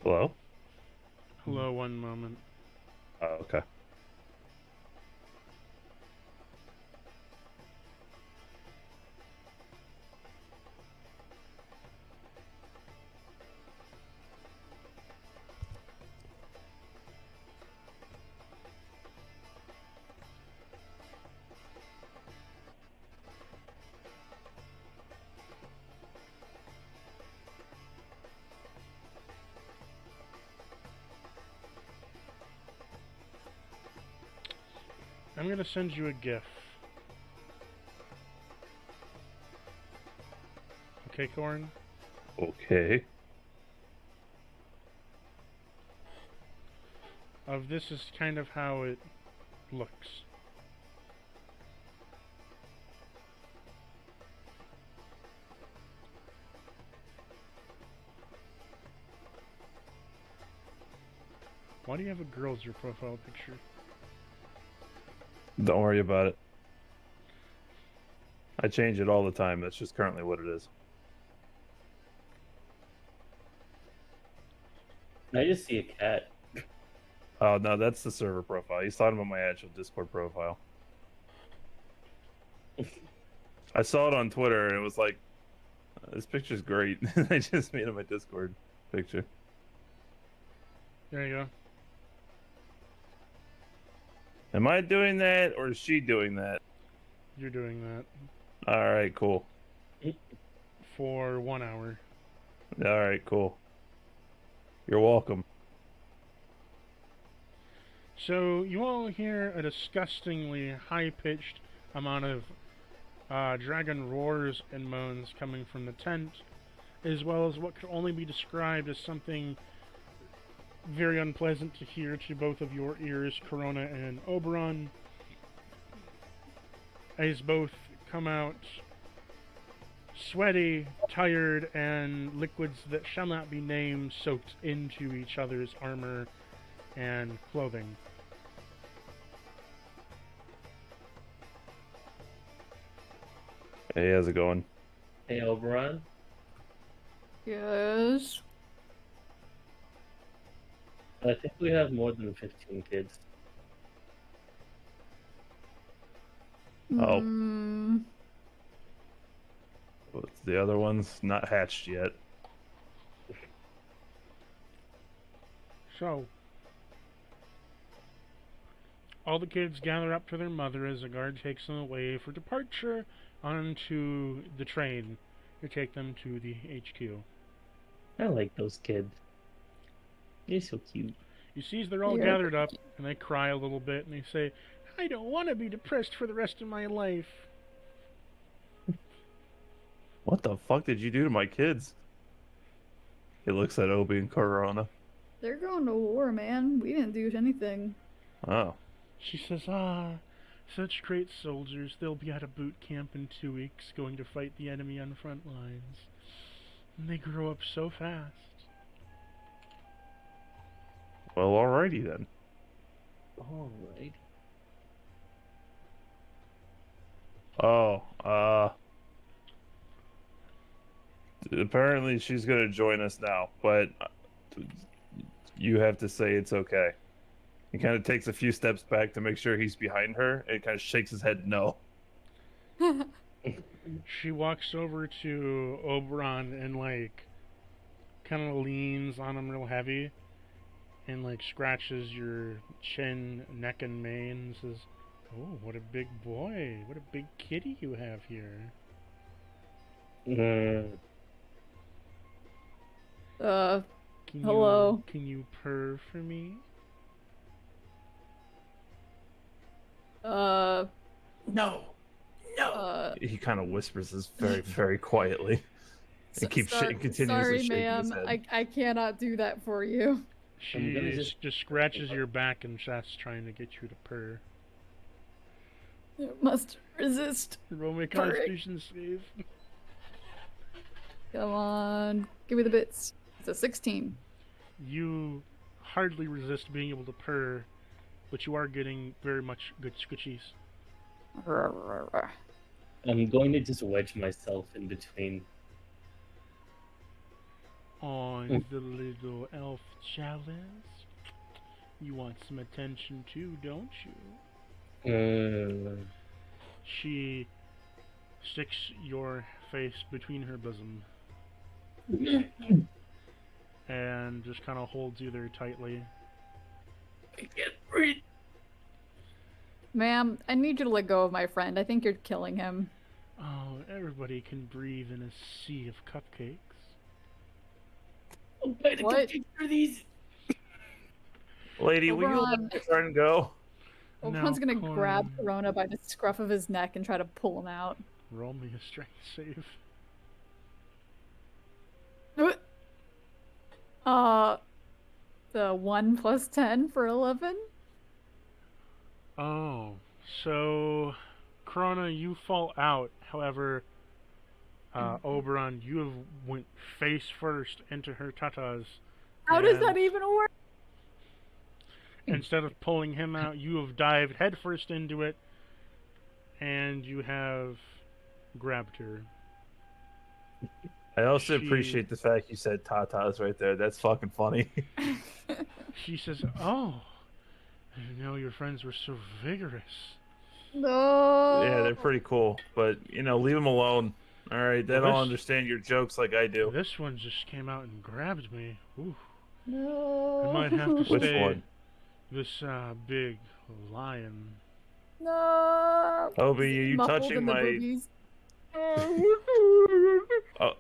Hello? Hello, one moment. Oh, okay. I'm gonna send you a GIF. Okay, Corin? Okay. This is kind of how it looks. Why do you have a girl as your profile picture? Don't worry about it. I change it all the time. That's just currently what it is. I just see a cat. Oh, no, that's the server profile. He's talking about my actual Discord profile. I saw it on Twitter, and it was like, this picture's great. I just made it my Discord picture. There you go. Am I doing that, or is she doing that? You're doing that All right, cool. for 1 hour. All right, cool. You're welcome. So you all hear a disgustingly high-pitched amount of dragon roars and moans coming from the tent as well as what could only be described as something very unpleasant to hear to both of your ears, Corona and Oberon, as both come out sweaty, tired, and liquids that shall not be named soaked into each other's armor and clothing. Hey, how's it going? Hey, Oberon. Yes. I think we have more than 15 kids. Oh. Mm, What's the other one's not hatched yet. So, all the kids gather up to their mother as the guard takes them away for departure onto the train to take them to the HQ. I like those kids. They're so cute. You see as they're all Yeah. gathered up, and they cry a little bit, and they say, I don't want to be depressed for the rest of my life. What the fuck did you do to my kids? He looks at Obi and Corona. they're going to war, man. We didn't do anything. Oh. She says, such great soldiers. They'll be at a boot camp in 2 weeks, going to fight the enemy on the front lines. And they grow up so fast. Well, alrighty then. Alright. Oh, apparently she's gonna join us now, but you have to say it's okay. He kind of takes a few steps back to make sure he's behind her, and kind of shakes his head no. She walks over to Oberon and, like, kind of leans on him real heavy and, like, scratches your chin, neck, and mane and says, oh, what a big boy. What a big kitty you have here. Hello. Can you purr for me? No. He kind of whispers this very, very quietly. And continuously sorry, shaking ma'am. his head. I cannot do that for you. She just scratches your back and just trying to get you to purr. You must resist. Roll me a Purring. Constitution save. Come on. Give me the bits. It's a 16. You hardly resist being able to purr, but you are getting very much good scritchies. I'm going to just wedge myself in between. Oh, the little elf chalice. You want some attention too, don't you? She sticks your face between her bosom and just kind of holds you there tightly. I can't breathe. Ma'am, I need you to let go of my friend. I think you're killing him. Oh, everybody can breathe in a sea of cupcakes. What? For these. Lady, will you let Oberon. my friend go? Oberon's Now, gonna Corin, grab Corona by the scruff of his neck and try to pull him out. roll me a strength save. The 1 plus 10 for 11? Oh, so Corona, you fall out. However, Oberon, you have went face first into her tatas. How does and that even work? Instead of pulling him out, you have dived headfirst into it, and you have grabbed her. I also She- appreciate the fact you said tatas right there. That's fucking funny. She says, "Oh, I didn't know your friends were so vigorous." No. Yeah, they're pretty cool, but leave them alone. All right, they Well, don't this- understand your jokes like I do. This one just came out and grabbed me. Ooh, No. I might have to Which stay. one? This big lion. No. Obi, are you Muffled touching in the my? boogies. Oh.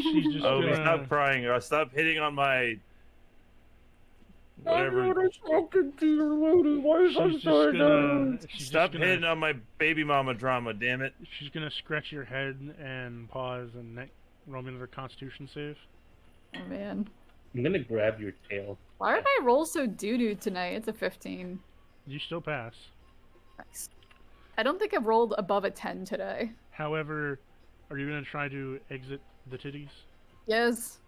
She's just Obi, gonna. stop crying or stop hitting on my. Whatever. She's just Stop gonna hitting on my baby mama drama, damn it. she's gonna scratch your head and pause and roll me another Constitution save. Oh man. I'm gonna grab your tail. Why did I roll so doo-doo tonight? It's a 15. You still pass. Nice. I don't think I've rolled above a 10 today. However, are you gonna try to exit the titties? Yes.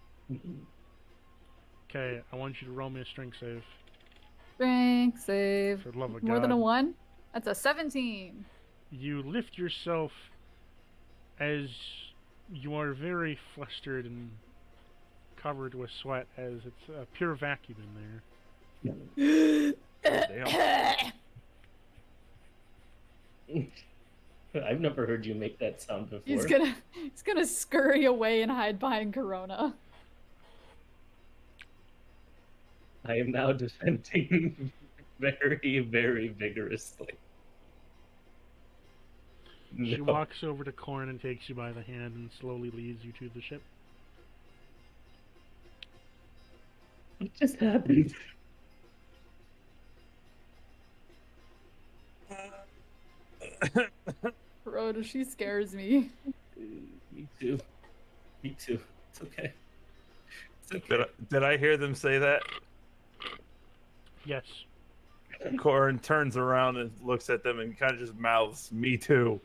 Okay, I want you to roll me a strength save. Strength save. For the love of More God. than a 1? That's a 17. You lift yourself as you are very flustered and covered with sweat, as it's a pure vacuum in there. Damn. I've never heard you make that sound before. He's gonna scurry away and hide behind Corona. I am now defending very, very vigorously. She No. walks over to Corn and takes you by the hand and slowly leads you to the ship. What just happened? Corona, she scares me. Me too. Me too. It's okay. It's okay. Did I hear them say that? Yes. Corin turns around and looks at them and kind of just mouths, "Me too."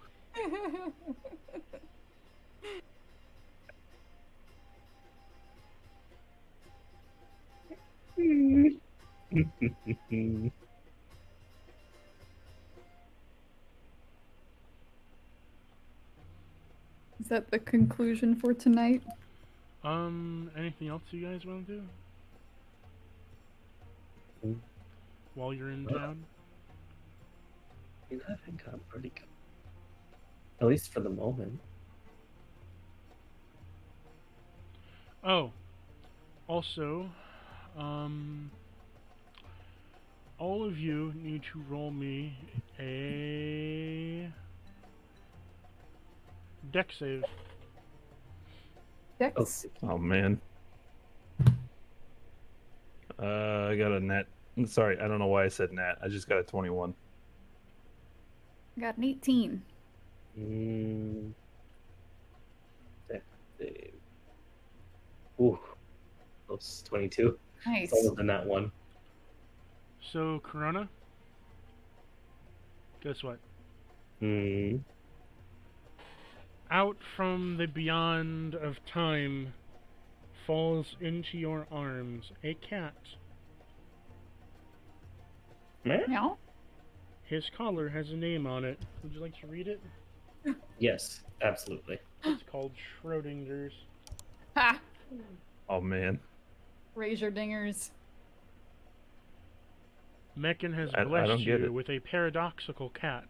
Is that the conclusion for tonight? Anything else you guys want to do? While you're in town? I think I'm pretty good. At least for the moment. Oh. Also, all of you need to roll me a deck save. Dex? Oh man. I got a net. Sorry, I don't know why I said net. I just got a 21. I got an 18. Deck save. Ooh. Close. 22. Nice. It's older than that one. So, Corona, guess what? Out from the beyond of time falls into your arms a cat. Meow? His collar has a name on it. Would you like to read it? Yes, absolutely. It's called Schrodinger's. Ha! Oh man. Raise your dingers. Meccan has I blessed don't get you it. with a paradoxical cat.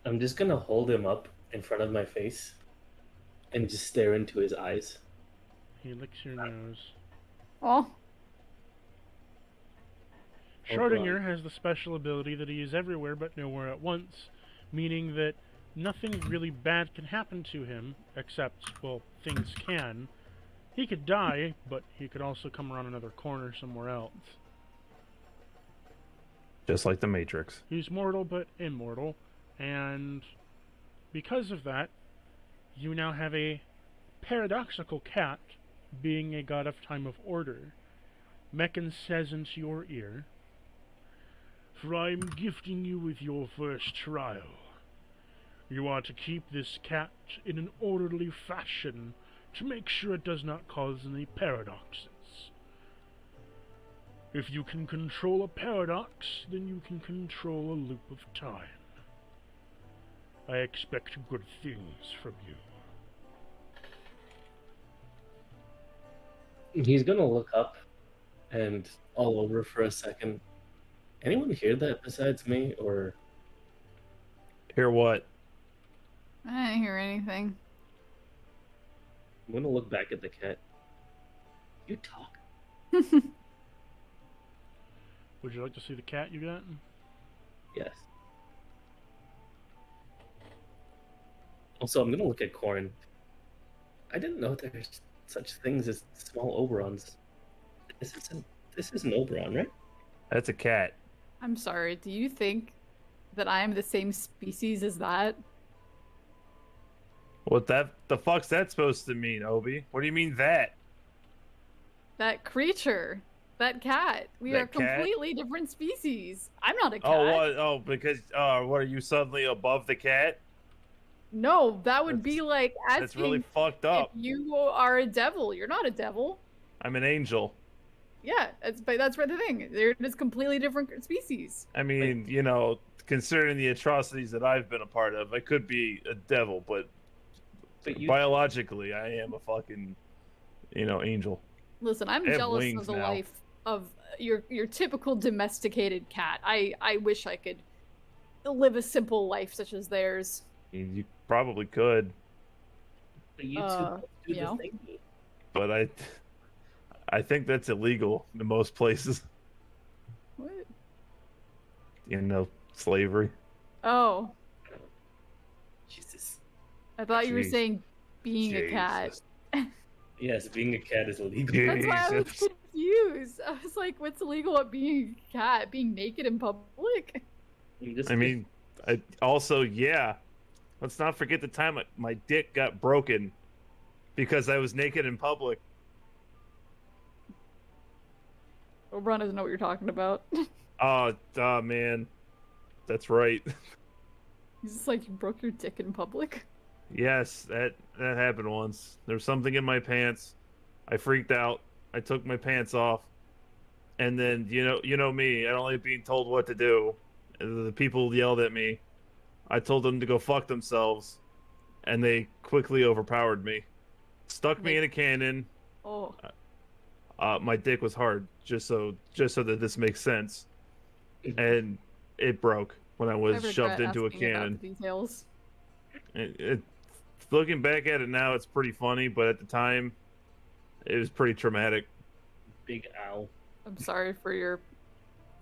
I'm just gonna hold him up in front of my face and just stare into his eyes. He licks your nose. Oh, Schrodinger has the special ability that he is everywhere but nowhere at once, meaning that nothing really bad can happen to him, except, well, things can. He could die, but he could also come around another corner somewhere else. Just like the Matrix. He's mortal but immortal, and because of that, you now have a paradoxical cat, being a god of time of order. Meccan says into your ear, "For I am gifting you with your first trial. You are to keep this cat in an orderly fashion to make sure it does not cause any paradoxes. If you can control a paradox, then you can control a loop of time. I expect good things from you." He's gonna look up and all over for a second. Anyone hear that besides me, or Hear what? I didn't hear anything. I'm gonna look back at the cat. You talk. Would you like to see the cat you got? Yes. Also, I'm gonna look at Corn. I didn't know there's such things as small Oberons. This is an Oberon, right? That's a cat. I'm sorry, do you think that I am the same species as that? What the fuck's that supposed to mean, Obi? What do you mean that? That creature. That cat. We That are cat? completely different species. I'm not a cat. Oh, what? Oh, because what are you suddenly above the cat? No, that would be That's- like That's really asking fucked if up. you are a devil. You're not a devil. I'm an angel. Yeah, that's right the thing. They're just completely different species. I mean, you know, considering the atrocities that I've been a part of, I could be a devil, but But you biologically, I am a fucking, angel. Listen, I'm I have jealous wings of the now. life of your typical domesticated cat. I wish I could live a simple life such as theirs. I mean, you probably could, But you two both do you the know. thingy. but I think that's illegal in most places. What? Slavery. Oh, Jesus. I thought you were Jeez. saying being a cat. Jesus. Yes, being a cat is illegal. That's why I was Jesus. confused. I was like, what's illegal about being a cat? Being naked in public? I mean, yeah. Let's not forget the time my dick got broken because I was naked in public. Oberon doesn't know what you're talking about. Oh, man. That's right. He's just like, you broke your dick in public? Yes, that happened once. There was something in my pants. I freaked out. I took my pants off. And then, you know me, I don't like being told what to do. The people yelled at me. I told them to go fuck themselves. And they quickly overpowered me. Stuck me in a cannon. Oh. My dick was hard, just so that this makes sense. And it broke when I was shoved into a cannon. The details. Looking back at it now, it's pretty funny, but at the time, it was pretty traumatic. Big owl. I'm sorry for your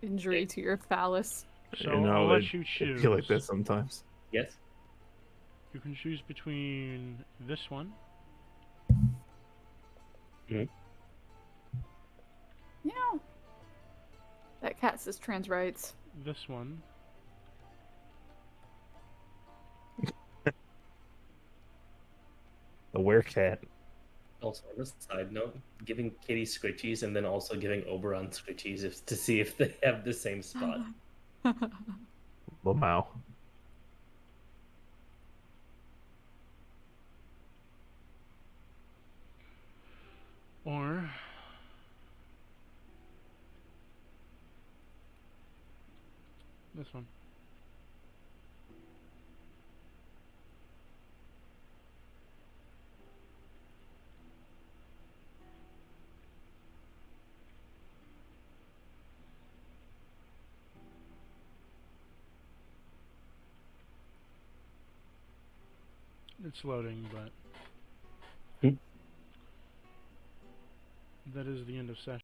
injury to your phallus. So I'll let you I choose. feel like that sometimes. Yes. You can choose between this one. Yeah. That cat says trans rights. This one. The werecat. Also, on a side note, giving Kitty scritchies and then also giving Oberon scritchies to see if they have the same spot. Lamau. Or this one. It's loading, but that is the end of session.